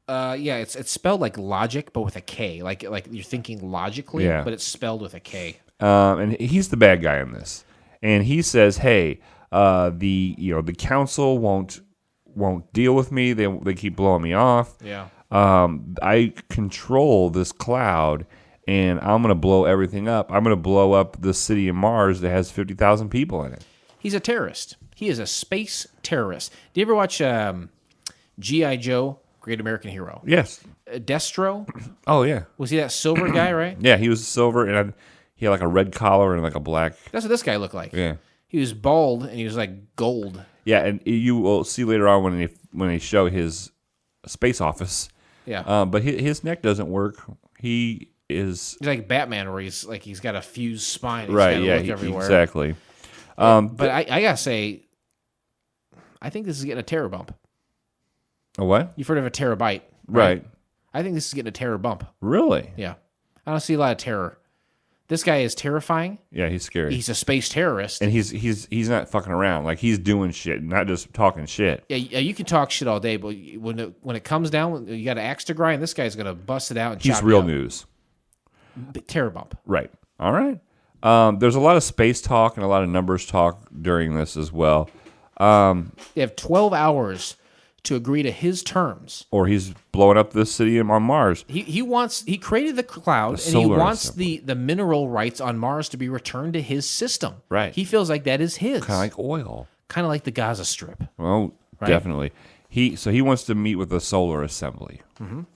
Speaker 2: Yeah, it's spelled like logic, but with a K. Like you're thinking logically,
Speaker 3: Yeah.
Speaker 2: but it's spelled with a K.
Speaker 3: And he's the bad guy in this, and he says, "Hey, the council won't deal with me. They keep blowing me off.
Speaker 2: Yeah.
Speaker 3: I control this cloud, and I'm gonna blow everything up. I'm gonna blow up the city of Mars that has 50,000 people in it."
Speaker 2: He's a terrorist. He is a space terrorist. Do you ever watch G.I. Joe, Great American Hero?
Speaker 3: Yes.
Speaker 2: Destro?
Speaker 3: Oh yeah.
Speaker 2: Was he that silver guy, right?
Speaker 3: Yeah, he was silver, and he had like a red collar and like a black.
Speaker 2: That's what this guy looked like.
Speaker 3: Yeah.
Speaker 2: He was bald, and he was like gold.
Speaker 3: Yeah, and you will see later on when they show his space office.
Speaker 2: Yeah.
Speaker 3: But his neck doesn't work. He's
Speaker 2: He's like Batman, where he's got a fused spine. He's
Speaker 3: right.
Speaker 2: gotta
Speaker 3: Yeah,
Speaker 2: look everywhere.
Speaker 3: exactly.
Speaker 2: But I gotta say, I think this is getting a terror bump.
Speaker 3: A what?
Speaker 2: You've heard of a terabyte,
Speaker 3: Right.
Speaker 2: I think this is getting a terror bump.
Speaker 3: Really?
Speaker 2: Yeah. I don't see a lot of terror. This guy is terrifying.
Speaker 3: Yeah, he's scary.
Speaker 2: He's a space terrorist.
Speaker 3: And he's not fucking around. Like, he's doing shit, not just talking shit.
Speaker 2: Yeah, you can talk shit all day, but when it comes down, you got an axe to grind. This guy's gonna bust it out and
Speaker 3: He's
Speaker 2: chop
Speaker 3: real
Speaker 2: you up.
Speaker 3: news.
Speaker 2: Terror bump.
Speaker 3: Right. All right. There's a lot of space talk and a lot of numbers talk during this as well.
Speaker 2: They have 12 hours to agree to his terms.
Speaker 3: Or he's blowing up this city on Mars.
Speaker 2: He created the cloud,
Speaker 3: The
Speaker 2: and he
Speaker 3: solar
Speaker 2: wants
Speaker 3: assembly.
Speaker 2: the mineral rights on Mars to be returned to his system.
Speaker 3: Right.
Speaker 2: He feels like that is his.
Speaker 3: Kind of like oil.
Speaker 2: Kind of like the Gaza Strip.
Speaker 3: Well,
Speaker 2: Right?
Speaker 3: definitely. So he wants to meet with the solar assembly. Mm-hmm. And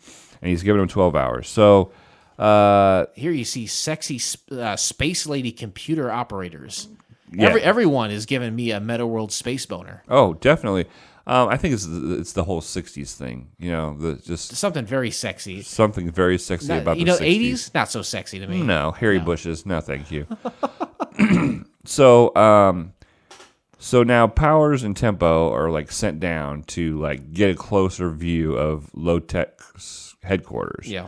Speaker 3: he's giving him 12 hours. So
Speaker 2: Here you see sexy space lady computer operators.
Speaker 3: Yeah.
Speaker 2: Everyone is giving me a Meta World space boner.
Speaker 3: oh, definitely. I think it's the whole 60s thing. You know, just
Speaker 2: Something very sexy.
Speaker 3: something very sexy about the 60s.
Speaker 2: 80s, not so sexy to me.
Speaker 3: No, Harry Bushes. No, thank you. So now Powers and Tempo are like sent down to like get a closer view of Low Tech's headquarters.
Speaker 2: Yeah.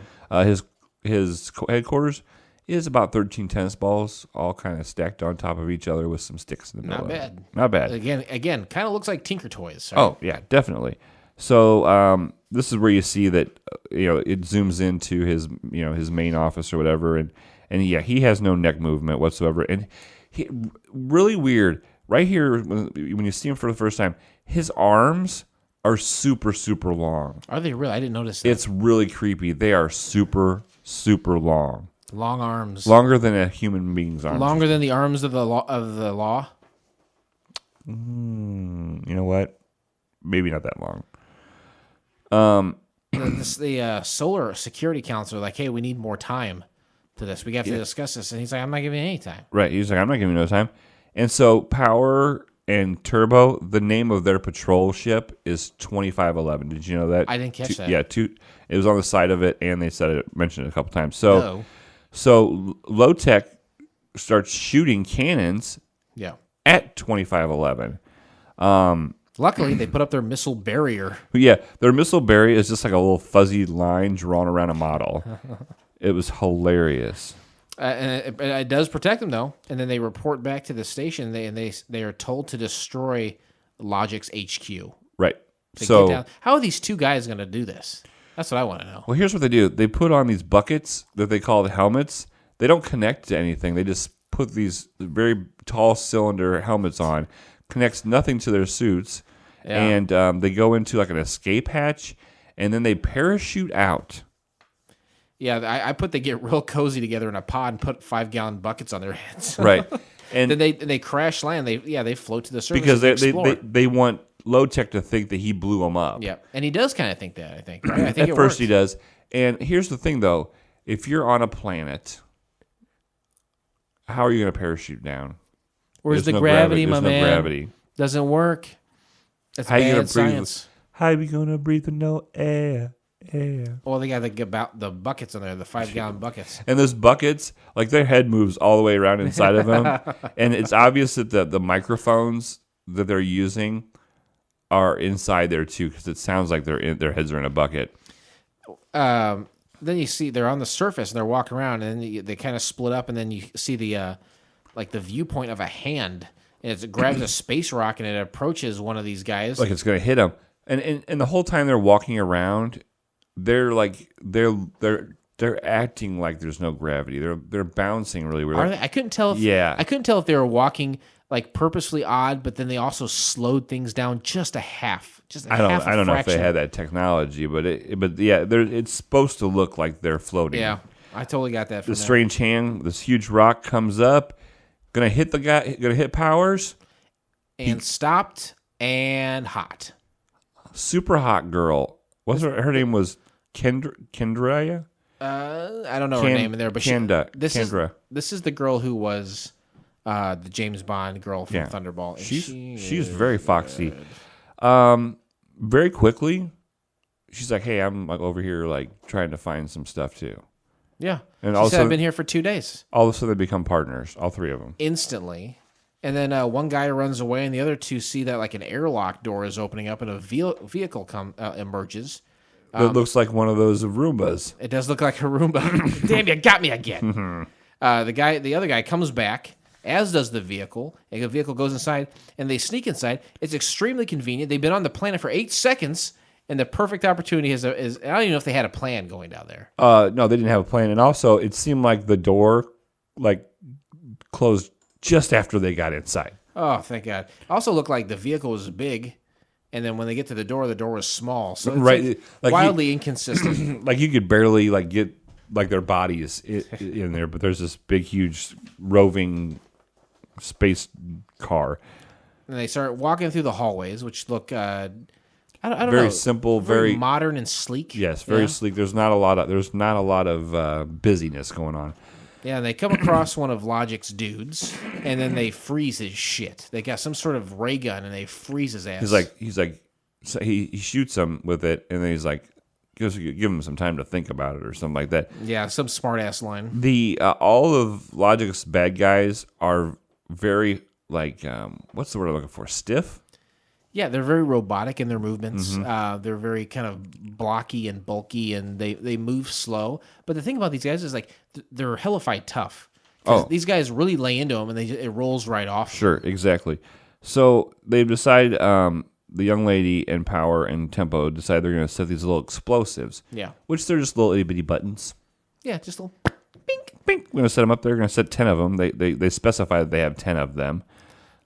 Speaker 3: His headquarters is about 13 tennis balls, all kind of stacked on top of each other with some sticks in the middle.
Speaker 2: Not bad.
Speaker 3: Not bad.
Speaker 2: Again, kind of looks like Tinker Toys. Right?
Speaker 3: Oh yeah, definitely. So this is where you see that it zooms into his his main office or whatever, and yeah, he has no neck movement whatsoever, and really weird. Right here, when you see him for the first time, his arms are super long.
Speaker 2: Are they really? I didn't notice that.
Speaker 3: It's really creepy. They are super long,
Speaker 2: Long arms.
Speaker 3: longer than a human being's arms.
Speaker 2: Longer than the arms of the law.
Speaker 3: You know what? Maybe not that long.
Speaker 2: The Solar Security Council are like, hey, we need more time to this. We have to discuss this. And he's like, I'm not giving you any time.
Speaker 3: Right. He's like, I'm not giving you no time. And so Power and Turbo, the name of their patrol ship is 2511. Did you know that?
Speaker 2: I didn't catch that.
Speaker 3: Yeah, it was on the side of it, and they mentioned it a couple times.
Speaker 2: No.
Speaker 3: So Low Tech starts shooting cannons
Speaker 2: Yeah.
Speaker 3: at 2511.
Speaker 2: Luckily, they put up their missile barrier.
Speaker 3: Yeah, their missile barrier is just like a little fuzzy line drawn around a model. It was hilarious.
Speaker 2: And it does protect them, though. And then they report back to the station, they are told to destroy Logic's HQ.
Speaker 3: Right.
Speaker 2: To get
Speaker 3: So
Speaker 2: down. How are these two guys going to do this? That's what I want to know.
Speaker 3: Well, here's what they do. They put on these buckets that they call the helmets. They don't connect to anything. They just put these very tall cylinder helmets on. Connects nothing to their suits.
Speaker 2: Yeah.
Speaker 3: And they go into like an escape hatch, and then they parachute out.
Speaker 2: Yeah, I put they get real cozy together in a pod and put 5-gallon buckets on their heads.
Speaker 3: Right. And
Speaker 2: then they crash land. They float to the surface
Speaker 3: because
Speaker 2: and
Speaker 3: they want Low Tech to think that he blew them up.
Speaker 2: Yeah, and he does kind of think that. I think. Right? I think
Speaker 3: at first he does. And here's the thing, though: if you're on a planet, how are you going to parachute down?
Speaker 2: Where's
Speaker 3: There's
Speaker 2: the
Speaker 3: no
Speaker 2: gravity, my
Speaker 3: There's no
Speaker 2: man?
Speaker 3: Gravity.
Speaker 2: Doesn't work. That's
Speaker 3: How you
Speaker 2: bad
Speaker 3: gonna breathe?
Speaker 2: science.
Speaker 3: How you gonna breathe with no air? Air.
Speaker 2: Well, they got the buckets on there, the 5-gallon buckets.
Speaker 3: And those buckets, like their head moves all the way around inside of them, and it's obvious that the microphones that they're using are inside there too, because it sounds like their heads are in a bucket.
Speaker 2: Then you see they're on the surface and they're walking around, and then they kind of split up, and then you see the viewpoint of a hand, and it grabs a space rock and it approaches one of these guys.
Speaker 3: Like it's gonna hit them, and the whole time they're walking around, they're acting like there's no gravity. They're bouncing really weird.
Speaker 2: Are they? I couldn't tell. I couldn't tell if they were walking like purposely odd, but then they also slowed things down just a half.
Speaker 3: I don't know if they had that technology, but yeah, it's supposed to look like they're floating.
Speaker 2: Yeah, I totally got that. From
Speaker 3: the strange hand, this huge rock comes up, gonna hit the guy, gonna hit Powers,
Speaker 2: and stopped and hot.
Speaker 3: Super hot girl. What's her name was Kendra?
Speaker 2: I don't know her name in there, but
Speaker 3: Kendra.
Speaker 2: This is the girl who was the James Bond girl from Thunderball. And
Speaker 3: she's very foxy. Very quickly, she's like, "Hey, I'm like over here, like trying to find some stuff too."
Speaker 2: Yeah,
Speaker 3: and
Speaker 2: she said, "I've been here for 2 days."
Speaker 3: All of a sudden, they become partners, all three of them,
Speaker 2: instantly. And then one guy runs away, and the other two see that like an airlock door is opening up, and a vehicle emerges.
Speaker 3: It looks like one of those Roombas.
Speaker 2: It does look like a Roomba. Damn, you got me again. The other guy comes back, as does the vehicle. And the vehicle goes inside, and they sneak inside. It's extremely convenient. They've been on the planet for 8 seconds, and the perfect opportunity is I don't even know if they had a plan going down there.
Speaker 3: No, they didn't have a plan. And also, it seemed like the door closed just after they got inside.
Speaker 2: Oh, thank God. It also looked like the vehicle was big, and then when they get to the door was small. So it's wildly inconsistent.
Speaker 3: Like you could barely get their bodies in there, but there's this big, huge roving space car.
Speaker 2: And they start walking through the hallways, which look I don't know.
Speaker 3: Very simple, very
Speaker 2: modern and sleek.
Speaker 3: Yes, very sleek. There's not a lot of busyness going on.
Speaker 2: Yeah, and they come across one of Logic's dudes, and then they freeze his shit. They got some sort of ray gun, and they freeze his ass.
Speaker 3: So he shoots him with it, and then he's like, give him some time to think about it or something like that.
Speaker 2: Yeah, some smart ass line.
Speaker 3: The all of Logic's bad guys are very what's the word I'm looking for? Stiff.
Speaker 2: Yeah, they're very robotic in their movements. They're very kind of blocky and bulky, and they move slow. But the thing about these guys is they're hellified tough. These guys really lay into them, and it rolls right off.
Speaker 3: Sure, exactly. So they've decided, the young lady and Power and Tempo decide they're going to set these little explosives.
Speaker 2: Yeah.
Speaker 3: Which they're just little itty bitty buttons.
Speaker 2: Yeah, just a little
Speaker 3: bink, bink. We're going to set them up there. We're going to set 10 of them. They specify that they have 10 of them.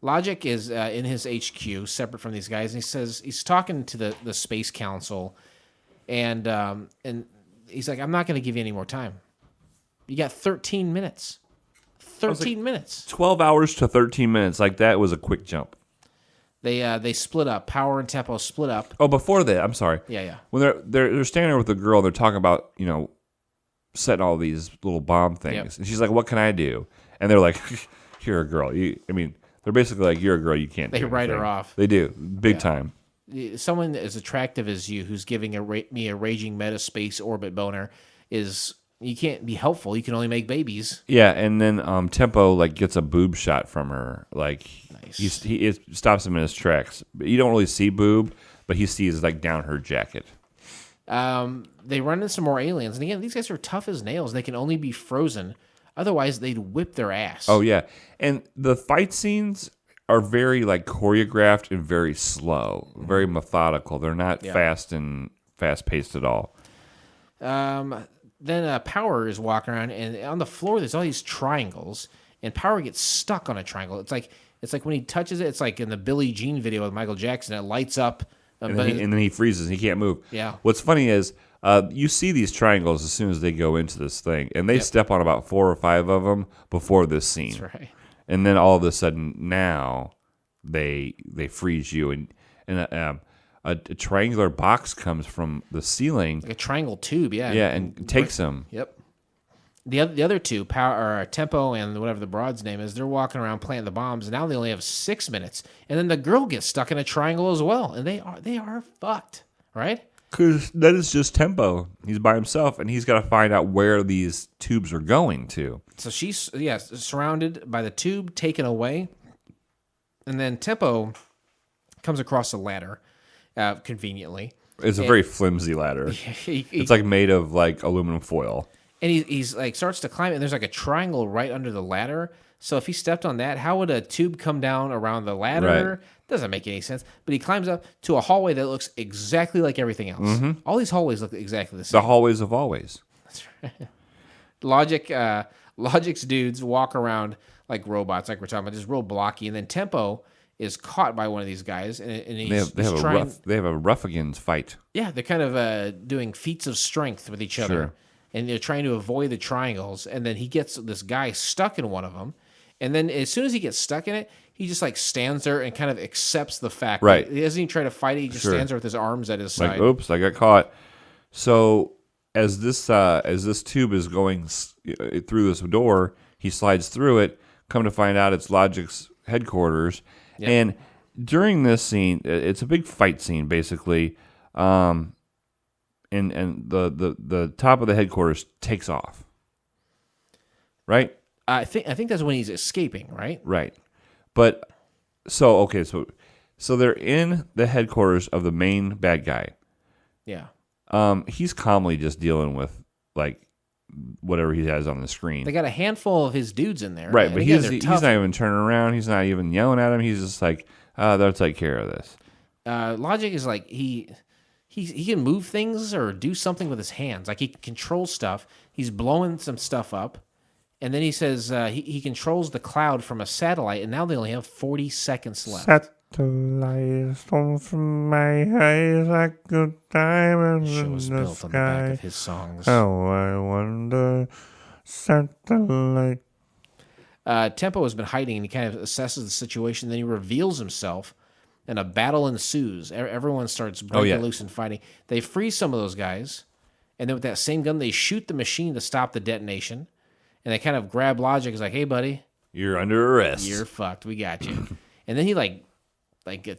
Speaker 2: Logic is in his HQ, separate from these guys, and he says he's talking to the Space Council, and he's like, "I'm not going to give you any more time. You got 13 minutes. 13 minutes.
Speaker 3: 12 hours to 13 minutes. Like that was a quick jump."
Speaker 2: They split up. Power and Tempo split up.
Speaker 3: Oh, before that, I'm sorry.
Speaker 2: Yeah.
Speaker 3: When they're standing there with the girl, they're talking about setting all these little bomb things, and she's like, "What can I do?" And they're like, "You're a girl. They're basically like, you're a girl, you can't do anything."
Speaker 2: They write her off.
Speaker 3: They do. Big time.
Speaker 2: Someone as attractive as you who's giving me a raging metaspace orbit boner you can't be helpful. You can only make babies.
Speaker 3: Yeah, and then Tempo gets a boob shot from her. Nice. It stops him in his tracks. But you don't really see boob, but he sees down her jacket.
Speaker 2: They run into some more aliens. And again, these guys are tough as nails. They can only be frozen. Otherwise, they'd whip their ass.
Speaker 3: Oh, yeah. And the fight scenes are very, choreographed and very slow, very methodical. They're not fast-paced at all.
Speaker 2: Then Power is walking around, and on the floor there's all these triangles, and Power gets stuck on a triangle. It's like when he touches it, it's like in the Billie Jean video with Michael Jackson. It lights up,
Speaker 3: and then he freezes. He can't move.
Speaker 2: Yeah.
Speaker 3: What's funny is you see these triangles as soon as they go into this thing, and they step on about 4 or 5 of them before this scene.
Speaker 2: That's right.
Speaker 3: And then all of a sudden now they freeze you, and a triangular box comes from the ceiling,
Speaker 2: Like a triangle tube, yeah.
Speaker 3: yeah, and takes them.
Speaker 2: Yep. The other two, Power or Tempo and whatever the broad's name is, they're walking around planting the bombs, and now they only have 6 minutes. And then the girl gets stuck in a triangle as well, and they are fucked, right?
Speaker 3: Because that is just Tempo. He's by himself, and he's got to find out where these tubes are going to.
Speaker 2: So she's surrounded by the tube, taken away, and then Tempo comes across a ladder, conveniently.
Speaker 3: It's a very flimsy ladder. It's like made of like aluminum foil.
Speaker 2: And he's like starts to climb it, and there's like a triangle right under the ladder. So if he stepped on that, how would a tube come down around the ladder?
Speaker 3: Right.
Speaker 2: Doesn't make any sense. But he climbs up to a hallway that looks exactly like everything else.
Speaker 3: Mm-hmm.
Speaker 2: All these hallways look exactly the same.
Speaker 3: The hallways of always.
Speaker 2: That's right. Logic's dudes walk around like robots, like we're talking about, just real blocky. And then Tempo is caught by one of these guys, and he's
Speaker 3: They have a ruffians fight.
Speaker 2: Yeah, they're kind of doing feats of strength with each other.
Speaker 3: Sure.
Speaker 2: And they're trying to avoid the triangles. And then he gets this guy stuck in one of them. And then as soon as he gets stuck in it, he just like stands there and kind of accepts the fact.
Speaker 3: Right.
Speaker 2: He doesn't even try to fight it. He just stands there with his arms at his side.
Speaker 3: Like, oops, I got caught. So as this tube is going through this door, he slides through it. Come to find out, it's Logic's headquarters. Yep. And during this scene, it's a big fight scene, basically. And the top of the headquarters takes off. Right?
Speaker 2: I think that's when he's escaping, right?
Speaker 3: Right. But so they're in the headquarters of the main bad guy.
Speaker 2: Yeah.
Speaker 3: He's calmly just dealing with like whatever he has on the screen.
Speaker 2: They got a handful of his dudes in there.
Speaker 3: Right,
Speaker 2: and
Speaker 3: but
Speaker 2: again,
Speaker 3: he's not even turning around. He's not even yelling at him. He's just like, they'll take care of this.
Speaker 2: Logic is like he can move things or do something with his hands. Like he can control stuff. He's blowing some stuff up. And then he says he controls the cloud from a satellite, and now they only have 40 seconds left.
Speaker 7: Satellites fall from my eyes like good diamonds
Speaker 2: The show
Speaker 7: in
Speaker 2: is
Speaker 7: the
Speaker 2: built on the back
Speaker 7: sky.
Speaker 2: of his songs.
Speaker 7: How I wonder, satellite.
Speaker 2: Tempo has been hiding, and he kind of assesses the situation. Then he reveals himself, and a battle ensues. Everyone starts breaking loose and fighting. They freeze some of those guys, and then with that same gun, they shoot the machine to stop the detonation. And they kind of grab Logic. He's like, "Hey, buddy,
Speaker 3: You're under arrest.
Speaker 2: you're fucked. We got you." And then he like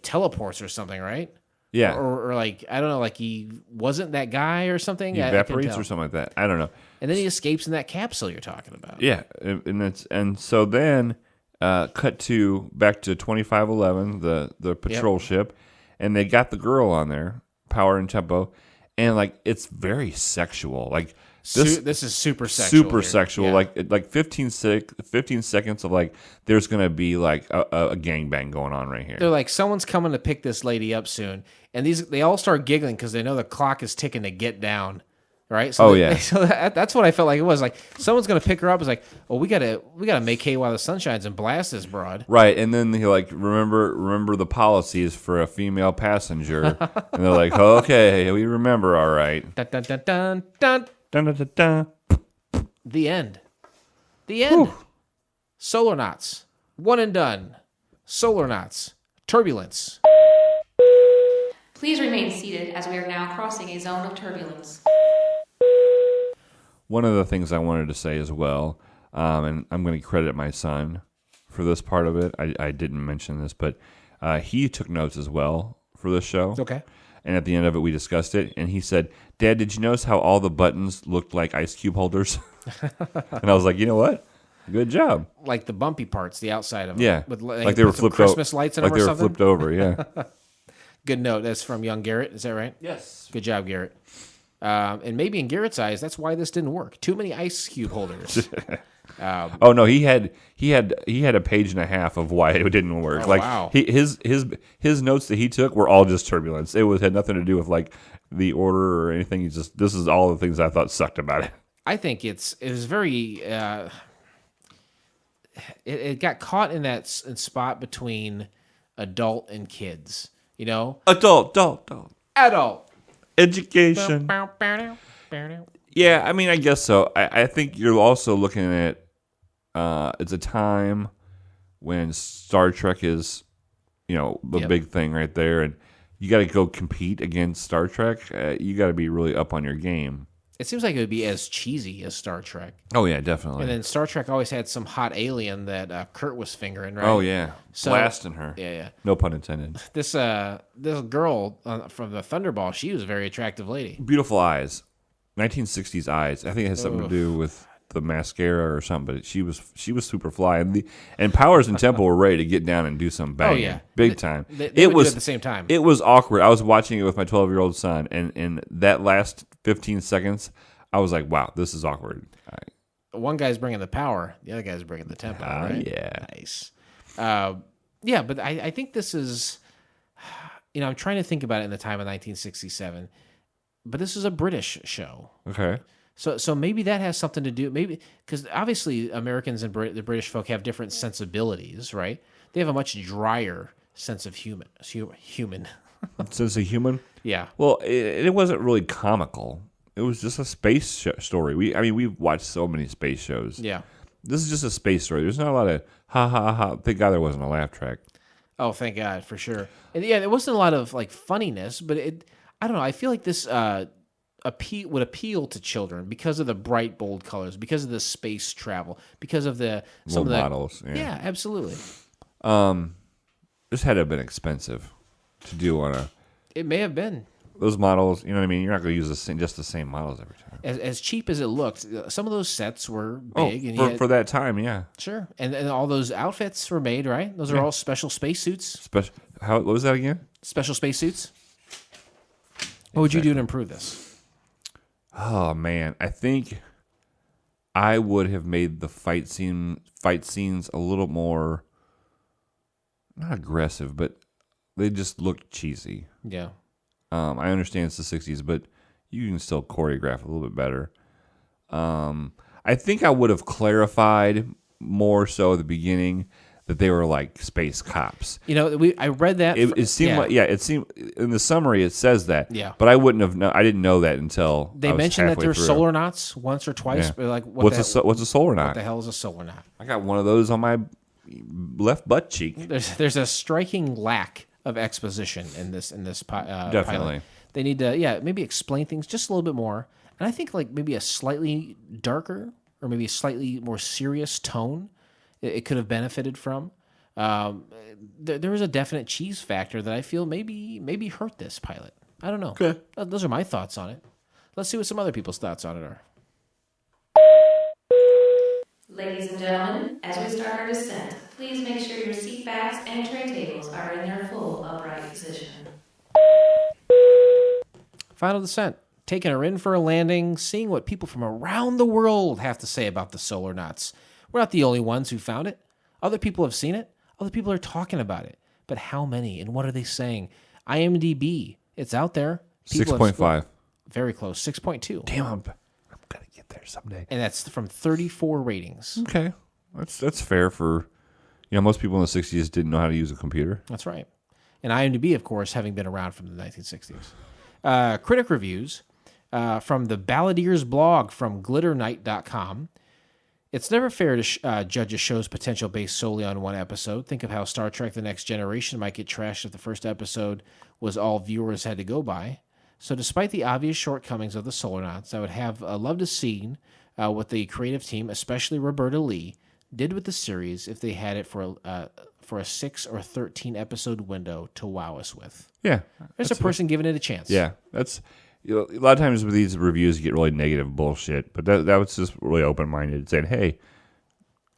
Speaker 2: teleports or something, right?
Speaker 3: Yeah.
Speaker 2: Or like I don't know, like he wasn't that guy or something.
Speaker 3: He
Speaker 2: I
Speaker 3: evaporates
Speaker 2: couldn't
Speaker 3: or
Speaker 2: tell.
Speaker 3: something like that. I don't know.
Speaker 2: And then he escapes in that capsule you're talking about.
Speaker 3: Yeah, and so then cut to back to 2511, the patrol ship, and they got the girl on there, Power and Tempo, and like it's very sexual. Like
Speaker 2: This is super sexual.
Speaker 3: super
Speaker 2: here.
Speaker 3: sexual.
Speaker 2: Yeah.
Speaker 3: Like 15 seconds of like there's gonna be like a gangbang going on right here.
Speaker 2: They're like, someone's coming to pick this lady up soon, and they all start giggling because they know the clock is ticking to get down, right? So so that's what I felt like it was. Like someone's gonna pick her up. It's like, well, we gotta make hay while the sun shines and blast this broad.
Speaker 3: Right, and then he like remember the policies for a female passenger, and they're like, okay, we remember, all right.
Speaker 2: Dun, dun, dun, dun, dun.
Speaker 7: Dun, dun, dun, dun.
Speaker 2: The end. The end. Solarnauts. One and done. Solarnauts. Turbulence.
Speaker 4: Please remain seated as we are now crossing a zone of turbulence.
Speaker 3: One of the things I wanted to say as well, and I'm going to credit my son for this part of it. I didn't mention this, but he took notes as well for this show.
Speaker 2: Okay.
Speaker 3: And at the end of it, we discussed it, and he said, "Dad, did you notice how all the buttons looked like ice cube holders?" And I was like, "You know what? Good job."
Speaker 2: Like the bumpy parts, the outside of them.
Speaker 3: Yeah,
Speaker 2: With,
Speaker 3: like they were
Speaker 2: put some
Speaker 3: flipped over.
Speaker 2: Christmas lights in
Speaker 3: like
Speaker 2: them
Speaker 3: they
Speaker 2: or
Speaker 3: were
Speaker 2: something.
Speaker 3: flipped over. Yeah.
Speaker 2: Good note. That's from young Garrett. Is that right?
Speaker 3: Yes.
Speaker 2: Good job, Garrett. And maybe in Garrett's eyes, that's why this didn't work. Too many ice cube holders.
Speaker 3: Oh no, he had a page and a half of why it didn't work.
Speaker 2: Oh,
Speaker 3: like
Speaker 2: wow.
Speaker 3: his notes that he took were all just turbulence. It had nothing to do with like the order or anything. This is all the things I thought sucked about it.
Speaker 2: I think it was very. It got caught in that spot between adult and kids. You know,
Speaker 3: Adult education.
Speaker 2: Education.
Speaker 3: Yeah, I mean, I guess so. I think you're also looking at it's a time when Star Trek is, the big thing right there, and you got to go compete against Star Trek. You got to be really up on your game.
Speaker 2: It seems like it would be as cheesy as Star Trek.
Speaker 3: Oh yeah, definitely.
Speaker 2: And then Star Trek always had some hot alien that Kurt was fingering, right?
Speaker 3: Oh yeah,
Speaker 2: So-
Speaker 3: blasting her.
Speaker 2: Yeah.
Speaker 3: No pun intended.
Speaker 2: This girl from the Thunderball, she was a very attractive lady.
Speaker 3: Beautiful eyes, 1960s eyes. I think it has something to do with the mascara or something. But she was super fly, and Powers and Temple were ready to get down and do some banging,
Speaker 2: yeah.
Speaker 3: big time.
Speaker 2: They would do it at the same time.
Speaker 3: It was awkward. I was watching it with my 12-year-old son, and in that last 15 seconds, I was like, "Wow, this is awkward."
Speaker 2: One guy's bringing the power, the other guy's bringing the tempo, right?
Speaker 3: Yeah.
Speaker 2: Nice. Yeah, but I think this is, I'm trying to think about it in the time of 1967, but this is a British show.
Speaker 3: Okay.
Speaker 2: So maybe that has something to do, maybe, because obviously Americans and the British folk have different sensibilities, right? They have a much drier sense of human.
Speaker 3: Sense of human.
Speaker 2: Yeah.
Speaker 3: Well, it wasn't really comical. It was just a space story. We've watched so many space shows.
Speaker 2: Yeah.
Speaker 3: This is just a space story. There's not a lot of ha ha ha. Thank God there wasn't a laugh track.
Speaker 2: Oh, thank God, for sure. And yeah, there wasn't a lot of like funniness, but I don't know. I feel like this would appeal to children because of the bright, bold colors, because of the space travel, because of some of the
Speaker 3: models.
Speaker 2: Yeah, absolutely.
Speaker 3: This had to have been expensive to do on a.
Speaker 2: It may have been.
Speaker 3: Those models, you know what I mean? You're not going to use just the same models every time.
Speaker 2: As cheap as it looked, some of those sets were big.
Speaker 3: For that time, yeah.
Speaker 2: Sure. And all those outfits were made, right? Those are all special spacesuits.
Speaker 3: What was that again?
Speaker 2: Special spacesuits. What would you do to improve this?
Speaker 3: Oh man, I think I would have made the fight scenes a little more not aggressive, but they just looked cheesy.
Speaker 2: Yeah.
Speaker 3: I understand it's the 60s, but you can still choreograph a little bit better. I think I would have clarified more so at the beginning that they were like space cops.
Speaker 2: I read that.
Speaker 3: It seemed like it seemed in the summary it says that.
Speaker 2: Yeah.
Speaker 3: But I wouldn't have. I didn't know that until
Speaker 2: They
Speaker 3: I was
Speaker 2: mentioned that
Speaker 3: halfway
Speaker 2: they're
Speaker 3: through.
Speaker 2: Solarnauts once or twice.
Speaker 3: Yeah.
Speaker 2: But like,
Speaker 3: What's a solar knot?
Speaker 2: What the hell is a Solarnaut?
Speaker 3: I got one of those on my left butt cheek.
Speaker 2: There's a striking lack of exposition in this
Speaker 3: Definitely.
Speaker 2: pilot. They need to maybe explain things just a little bit more, and I think like maybe a slightly darker or maybe a slightly more serious tone it could have benefited from. There was a definite cheese factor that I feel maybe hurt this pilot. I don't know.
Speaker 3: Okay.
Speaker 2: Those are my thoughts on it. Let's see what some other people's thoughts on it are.
Speaker 4: Ladies and gentlemen, as we start our descent, please make sure your seat backs and tray tables are in their full upright position.
Speaker 2: Final descent. Taking her in for a landing, seeing what people from around the world have to say about the Solarnauts. We're not the only ones who found it. Other people have seen it. Other people are talking about it. But how many and what are they saying? IMDb, it's out there.
Speaker 3: 6.5.
Speaker 2: Very close. 6.2.
Speaker 3: Damn, I'm gonna get there someday.
Speaker 2: And that's from 34 ratings.
Speaker 3: Okay, that's fair for most people in the 60s didn't know how to use a computer.
Speaker 2: That's right. And IMDb, of course, having been around from the 1960s. Critic reviews from the Balladeers blog from glitternight.com. It's never fair to judge a show's potential based solely on one episode. Think of how Star Trek The Next Generation might get trashed if the first episode was all viewers had to go by. So despite the obvious shortcomings of the Solarnauts, I would have loved to see what the creative team, especially Roberta Lee, did with the series if they had it for a 6 or 13 episode window to wow us with.
Speaker 3: Yeah,
Speaker 2: There's a person giving it a chance.
Speaker 3: Yeah, that's a lot of times with these reviews you get really negative bullshit, but that was just really open minded, saying, "Hey,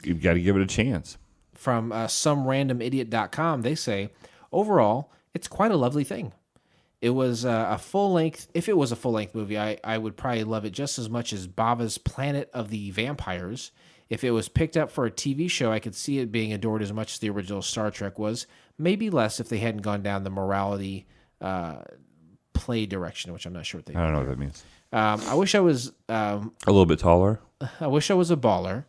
Speaker 3: you've got to give it a chance."
Speaker 2: From somerandomidiot.com, they say, overall, it's quite a lovely thing. It was a full-length... If it was a full-length movie, I would probably love it just as much as Bava's Planet of the Vampires If it was picked up for a TV show, I could see it being adored as much as the original Star Trek was. Maybe less if they hadn't gone down the morality play direction, which I'm not sure what they
Speaker 3: I don't know what that means.
Speaker 2: I wish I was
Speaker 3: A little bit taller.
Speaker 2: I wish I was a baller.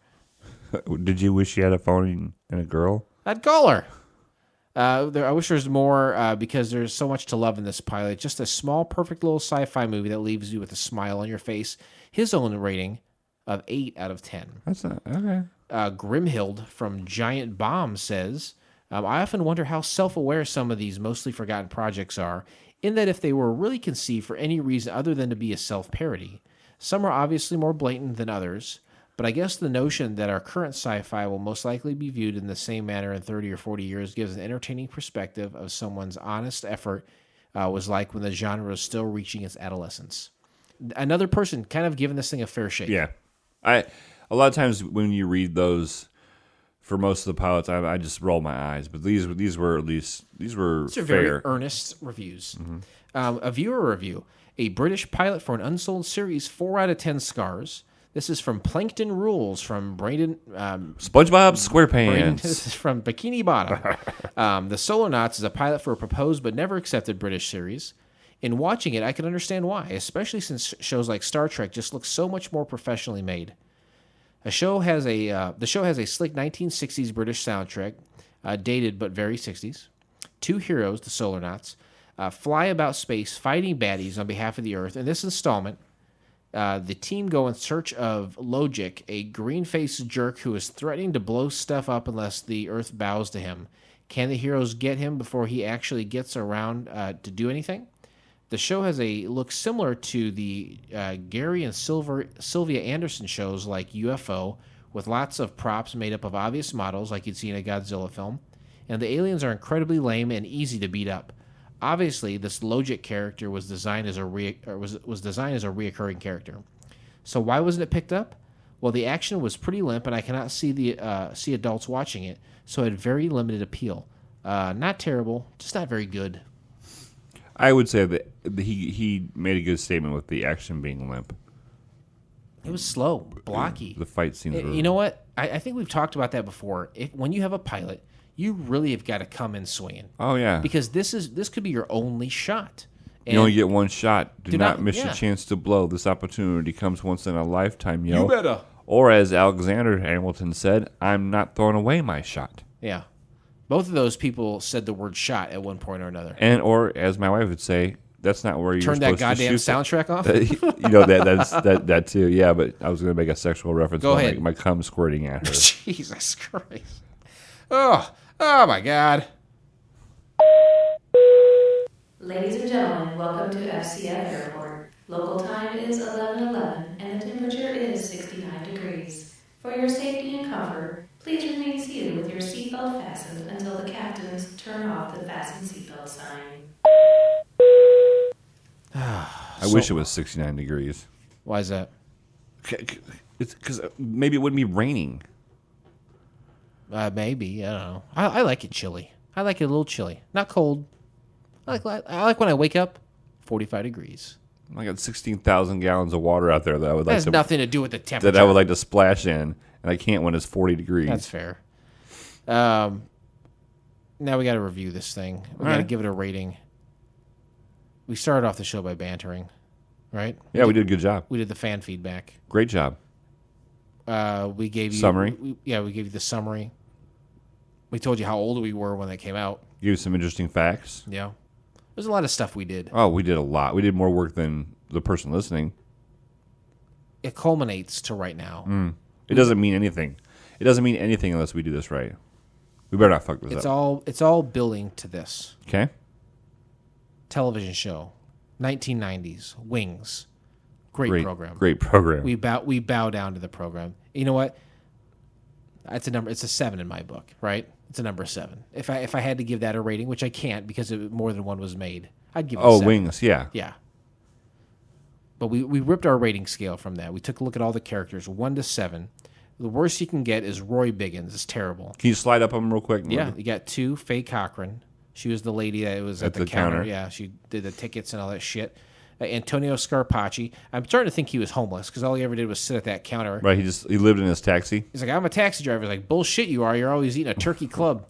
Speaker 3: Did you wish you had a phone and a girl?
Speaker 2: I'd call her. I wish there's more because there's so much to love in this pilot. Just a small, perfect little sci-fi movie that leaves you with a smile on your face. His own rating of 8 out of 10.
Speaker 3: That's not okay.
Speaker 2: Grimhild from Giant Bomb says, I often wonder how self-aware some of these mostly forgotten projects are, in that if they were really conceived for any reason other than to be a self-parody. Some are obviously more blatant than others, but I guess the notion that our current sci-fi will most likely be viewed in the same manner in 30 or 40 years gives an entertaining perspective of someone's honest effort was like when the genre was still reaching its adolescence. Another person kind of giving this thing a fair shake.
Speaker 3: Yeah. A lot of times when you read those, for most of the pilots, I just roll my eyes. But these were at least these are
Speaker 2: These are
Speaker 3: fair.
Speaker 2: very earnest reviews. A viewer review: a British pilot for an unsold series, 4 out of 10 scars. This is from Plankton Rules from Braden.
Speaker 3: SpongeBob SquarePants.
Speaker 2: This is from Bikini Bottom. The Solarnauts is a pilot for a proposed but never accepted British series. In watching it, I can understand why, especially since shows like Star Trek just look so much more professionally made. The show has a slick 1960s British soundtrack, dated but very 60s. 2 heroes, the Solarnauts, fly about space fighting baddies on behalf of the Earth. In this installment, the team go in search of Logic, a green-faced jerk who is threatening to blow stuff up unless the Earth bows to him. Can the heroes get him before he actually gets around to do anything? The show has a look similar to the Gary and Sylvia Anderson shows like UFO, with lots of props made up of obvious models like you'd see in a Godzilla film, and the aliens are incredibly lame and easy to beat up. Obviously, this Logic character was designed as a reoccurring character. So why wasn't it picked up? Well, the action was pretty limp, and I cannot see adults watching it, so it had very limited appeal. Not terrible, just not very good.
Speaker 3: I would say that he made a good statement with the action being limp.
Speaker 2: It was slow, blocky.
Speaker 3: The fight scenes were...
Speaker 2: You know what? I think we've talked about that before. When you have a pilot, you really have got to come in swinging.
Speaker 3: Oh, yeah.
Speaker 2: Because this could be your only shot. And
Speaker 3: you only get one shot. Do not miss
Speaker 2: yeah.
Speaker 3: your chance to blow. This opportunity comes once in a lifetime, yo.
Speaker 2: You better.
Speaker 3: Or as Alexander Hamilton said, I'm not throwing away my shot.
Speaker 2: Yeah. Both of those people said the word shot at one point or another.
Speaker 3: And or as my wife would say, that's not where you're
Speaker 2: Turn
Speaker 3: supposed
Speaker 2: that
Speaker 3: to shoot
Speaker 2: goddamn soundtrack off?
Speaker 3: You know, that too. Yeah, but I was going to make a sexual reference.
Speaker 2: Go ahead.
Speaker 3: My cum squirting at her.
Speaker 2: Jesus Christ. Oh my God.
Speaker 4: Ladies and gentlemen, welcome to FCF Airport. Local time is 11:11 and the temperature is 69 degrees. For your safety and comfort, please remain seated with your seatbelt fastened until the captains turn off the fasten seatbelt sign.
Speaker 3: I wish it was 69 degrees.
Speaker 2: Why is that?
Speaker 3: It's because maybe it wouldn't be raining.
Speaker 2: Maybe. I don't know. I like it chilly. I like it a little chilly. Not cold. I like when I wake up, 45 degrees.
Speaker 3: I got 16,000 gallons of water out there that I would
Speaker 2: That
Speaker 3: like
Speaker 2: has
Speaker 3: to
Speaker 2: nothing to do with the temperature.
Speaker 3: that I would like to splash in, and I can't when it's 40 degrees.
Speaker 2: That's fair. Now we got to review this thing. We got to give it a rating. We started off the show by bantering, right?
Speaker 3: Yeah, we did a good job.
Speaker 2: We did the fan feedback.
Speaker 3: Great job.
Speaker 2: We gave you
Speaker 3: Summary?
Speaker 2: we gave you the summary. We told you how old we were when that came out.
Speaker 3: Give you some interesting facts.
Speaker 2: Yeah. There's a lot of stuff we did.
Speaker 3: Oh, we did a lot. We did more work than the person listening.
Speaker 2: It culminates to right now.
Speaker 3: It doesn't mean anything. It doesn't mean anything unless we do this right. We better not fuck this up.
Speaker 2: It's all building to this.
Speaker 3: Okay?
Speaker 2: Television show. 1990s. Wings. Great program.
Speaker 3: Great program.
Speaker 2: We bow down to the program. You know what? It's a 7 in my book, right? It's a number 7. If I had to give that a rating, which I can't because more than one was made, I'd give it a 7.
Speaker 3: Wings, yeah.
Speaker 2: Yeah. But we ripped our rating scale from that. We took a look at all the characters, 1 to 7. The worst you can get is Roy Biggins. It's terrible.
Speaker 3: Can you slide up them real quick?
Speaker 2: Yeah, you got 2, Faye Cochran. She was the lady that was at the counter. Yeah, she did the tickets and all that shit. Antonio Scarpacci. I'm starting to think he was homeless because all he ever did was sit at that counter.
Speaker 3: Right, he lived in his taxi.
Speaker 2: He's like, I'm a taxi driver. He's like, bullshit you are. You're always eating a turkey club.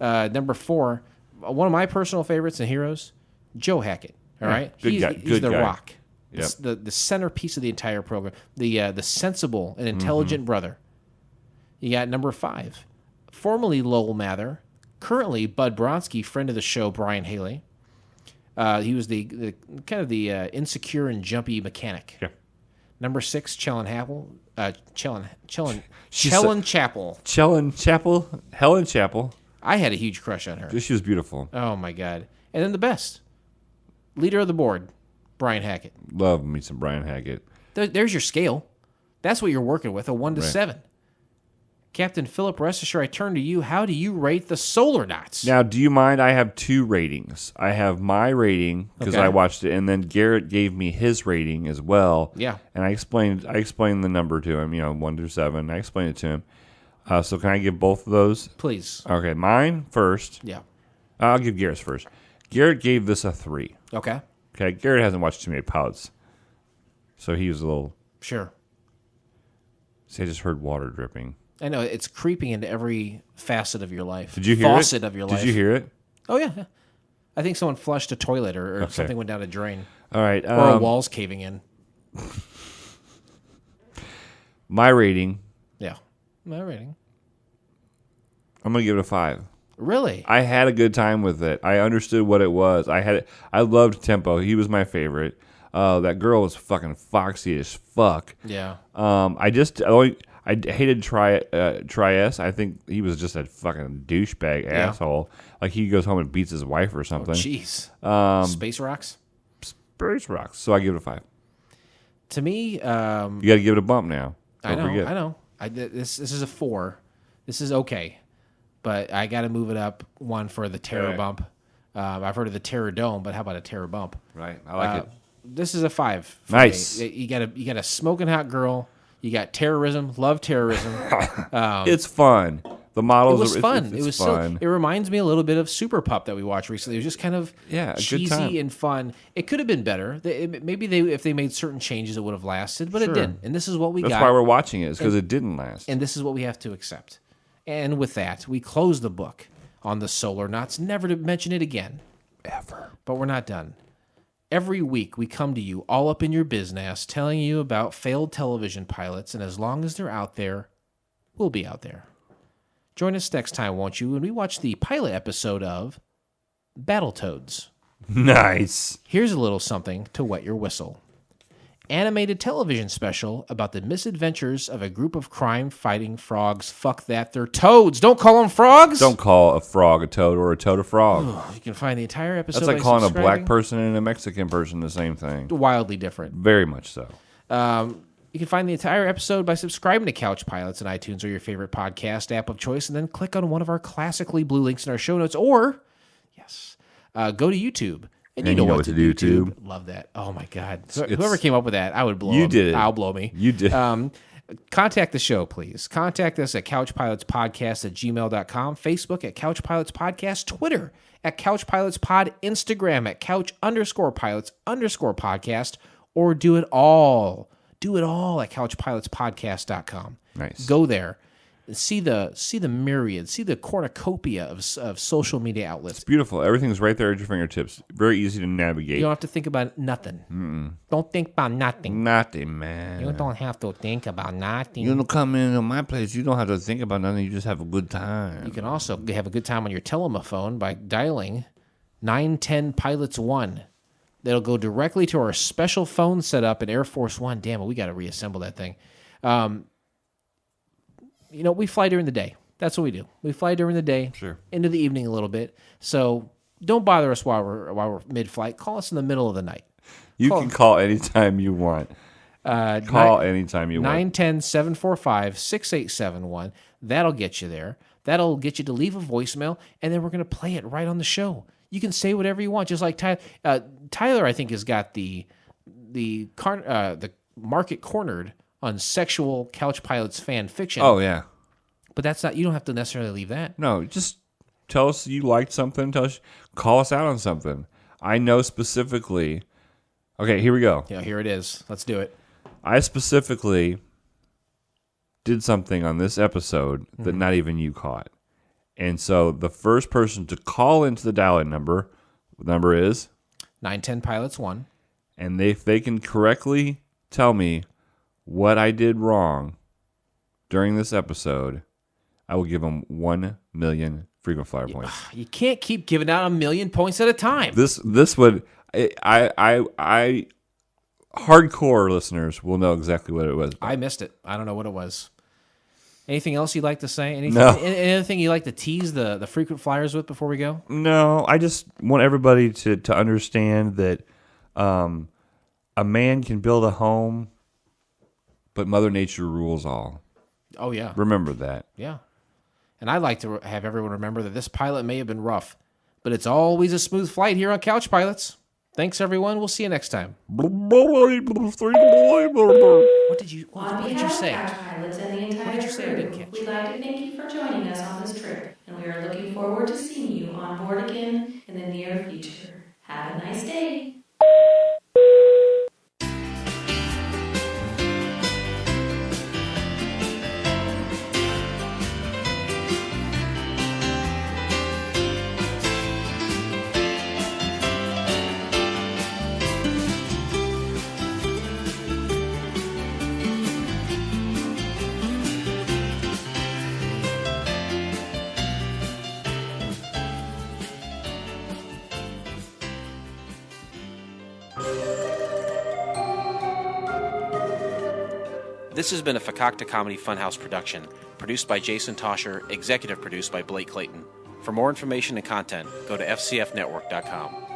Speaker 2: Number 4, one of my personal favorites and heroes, Joe Hackett. All right?
Speaker 3: Good guy.
Speaker 2: He's
Speaker 3: Good
Speaker 2: the
Speaker 3: guy.
Speaker 2: rock.
Speaker 3: Yep.
Speaker 2: The centerpiece of the entire program. The sensible and intelligent brother. You got number 5, formerly Lowell Mather, currently Bud Bronski, friend of the show, Brian Haley. He was the kind of the insecure and jumpy mechanic.
Speaker 3: Yeah.
Speaker 2: Number 6, Helen Chapel.
Speaker 3: Helen Chapel.
Speaker 2: I had a huge crush on her.
Speaker 3: She was beautiful.
Speaker 2: Oh my god! And then the best leader of the board, Brian Hackett.
Speaker 3: Love me some Brian Hackett.
Speaker 2: There's your scale. That's what you're working with, a 1 to
Speaker 3: Right.
Speaker 2: 7. Captain Philip, rest assured, I turn to you. How do you rate the Solarnauts?
Speaker 3: Now, do you mind? I have 2 ratings. I have my rating because
Speaker 2: Okay.
Speaker 3: I watched it, and then Garrett gave me his rating as well.
Speaker 2: Yeah.
Speaker 3: And I explained the number to him. 1 through 7. I explained it to him. So can I give both of those?
Speaker 2: Please.
Speaker 3: Okay, mine first.
Speaker 2: Yeah.
Speaker 3: I'll give Garrett's first. Garrett gave this a 3.
Speaker 2: Okay.
Speaker 3: Okay, Garrett hasn't watched too many pilots, so he was a little.
Speaker 2: Sure.
Speaker 3: See, I just heard water dripping.
Speaker 2: I know it's creeping into every facet of your life.
Speaker 3: Did you hear
Speaker 2: Faucet
Speaker 3: it?
Speaker 2: of your life.
Speaker 3: Did you hear it?
Speaker 2: Oh yeah. I think someone flushed a toilet or
Speaker 3: Okay.
Speaker 2: something went down a drain.
Speaker 3: All right.
Speaker 2: Or a wall's caving in.
Speaker 3: My rating.
Speaker 2: Yeah. My rating.
Speaker 3: I'm gonna give it a 5.
Speaker 2: Really?
Speaker 3: I had a good time with it. I understood what it was. I loved Tempo. He was my favorite. That girl was fucking foxy as fuck.
Speaker 2: Yeah.
Speaker 3: I hated Trias. I think he was just a fucking douchebag asshole. Like he goes home and beats his wife or something.
Speaker 2: Jeez. Space rocks?
Speaker 3: Space rocks. So I give it a 5.
Speaker 2: To me,
Speaker 3: You got to give it a bump now.
Speaker 2: I
Speaker 3: Don't forget.
Speaker 2: know. This is a 4. This is okay. But I got to move it up 1 for the terror
Speaker 3: Right.
Speaker 2: bump. I've heard of the terror dome, but how about a terror bump?
Speaker 3: Right. I like it.
Speaker 2: This is a 5. For
Speaker 3: Nice.
Speaker 2: me. You got a smoking hot girl. You got terrorism. Love terrorism.
Speaker 3: It's fun. The models.
Speaker 2: It was fun.
Speaker 3: It's
Speaker 2: It was
Speaker 3: fun.
Speaker 2: it reminds me a little bit of Super Pup that we watched recently. It was just kind of
Speaker 3: Yeah, a good
Speaker 2: cheesy
Speaker 3: time.
Speaker 2: and fun. It could have been better. If they made certain changes, it would have lasted, but it
Speaker 3: Sure.
Speaker 2: didn't. And this is what we
Speaker 3: That's
Speaker 2: got.
Speaker 3: why we're watching it. Is because it didn't last.
Speaker 2: And this is what we have to accept. And with that, we close the book on the Solarnauts, never to mention it again.
Speaker 3: Ever.
Speaker 2: But we're not done. Every week, we come to you all up in your business, telling you about failed television pilots, and as long as they're out there, we'll be out there. Join us next time, won't you, when we watch the pilot episode of Battletoads.
Speaker 3: Nice.
Speaker 2: Here's a little something to wet your whistle. Animated television special about the misadventures of a group of crime-fighting frogs. Fuck that, they're toads. Don't call them frogs.
Speaker 3: Don't call a frog a toad or a toad a frog.
Speaker 2: You can find the entire episode.
Speaker 3: That's like
Speaker 2: by
Speaker 3: calling a
Speaker 2: subscribing.
Speaker 3: black person and a Mexican person the same thing.
Speaker 2: Wildly different.
Speaker 3: Very much so.
Speaker 2: You can find the entire episode by subscribing to Couch Pilots on iTunes or your favorite podcast app of choice, and then click on one of our classically blue links in our show notes, or go to YouTube. And you know what to do, YouTube. Love that. Oh, my God. Whoever came up with that, I would blow
Speaker 3: You
Speaker 2: him.
Speaker 3: did it.
Speaker 2: I'll blow me.
Speaker 3: You did.
Speaker 2: Contact the show, please. Contact us at couchpilotspodcast@gmail.com, Facebook at Couch Pilots Podcast, Twitter at Couch Pilots Pod, Instagram at Couch_Pilots_podcast, or do it all at couchpilotspodcast.com.
Speaker 3: Nice.
Speaker 2: Go there. See the myriad, see the cornucopia of social media outlets.
Speaker 3: Beautiful. Everything's right there at your fingertips. Very easy to navigate.
Speaker 2: You don't have to think about nothing. Don't think about nothing.
Speaker 3: Nothing, man.
Speaker 2: You don't have to think about nothing.
Speaker 3: You don't come into my place. You don't have to think about nothing. You just have a good time.
Speaker 2: You can also have a good time on your telephone by dialing 910 Pilots 1. That'll go directly to our special phone setup in Air Force One. Damn it, we got to reassemble that thing. We fly during the day. That's what we do. We fly during the day,
Speaker 3: Sure.
Speaker 2: into the evening a little bit. So don't bother us while we're mid-flight. Call us in the middle of the night.
Speaker 3: You can call anytime you want. Call anytime you want.
Speaker 2: 910-745-6871. That'll get you there. That'll get you to leave a voicemail, and then we're going to play it right on the show. You can say whatever you want, just like Tyler. Tyler, I think, has got the market cornered on sexual Couch Pilots fan fiction.
Speaker 3: Oh, yeah.
Speaker 2: But that's not, you don't have to necessarily leave that.
Speaker 3: No, just tell us you liked something. Call us out on something. I know specifically Okay, here we go.
Speaker 2: Yeah, here it is. Let's do it.
Speaker 3: I specifically did something on this episode that not even you caught. And so the first person to call into the dial-in number, the number is
Speaker 2: 910 Pilots 1.
Speaker 3: And if they can correctly tell me what I did wrong during this episode, I will give them 1 million frequent flyer points.
Speaker 2: You can't keep giving out 1 million points at a time.
Speaker 3: This would I hardcore listeners will know exactly what it was.
Speaker 2: I missed it. I don't know what it was. Anything else you'd like to say?
Speaker 3: No.
Speaker 2: Anything you'd like to tease the frequent flyers with before we go?
Speaker 3: No, I just want everybody to understand that a man can build a home, but Mother Nature rules all.
Speaker 2: Oh, yeah.
Speaker 3: Remember that.
Speaker 2: Yeah. And I'd like to have everyone remember that this pilot may have been rough, but it's always a smooth flight here on Couch Pilots. Thanks, everyone. We'll see you next time. What did you say?
Speaker 4: Couch Pilots and the entire
Speaker 2: What did you say I didn't
Speaker 4: crew,
Speaker 2: catch?
Speaker 4: we'd like to thank you for joining us on this trip, and we are looking forward to seeing you on board again in the near future. Have a nice day.
Speaker 1: This has been a Fakakta Comedy Funhouse production, produced by Jason Tosher, executive produced by Blake Clayton. For more information and content, go to fcfnetwork.com.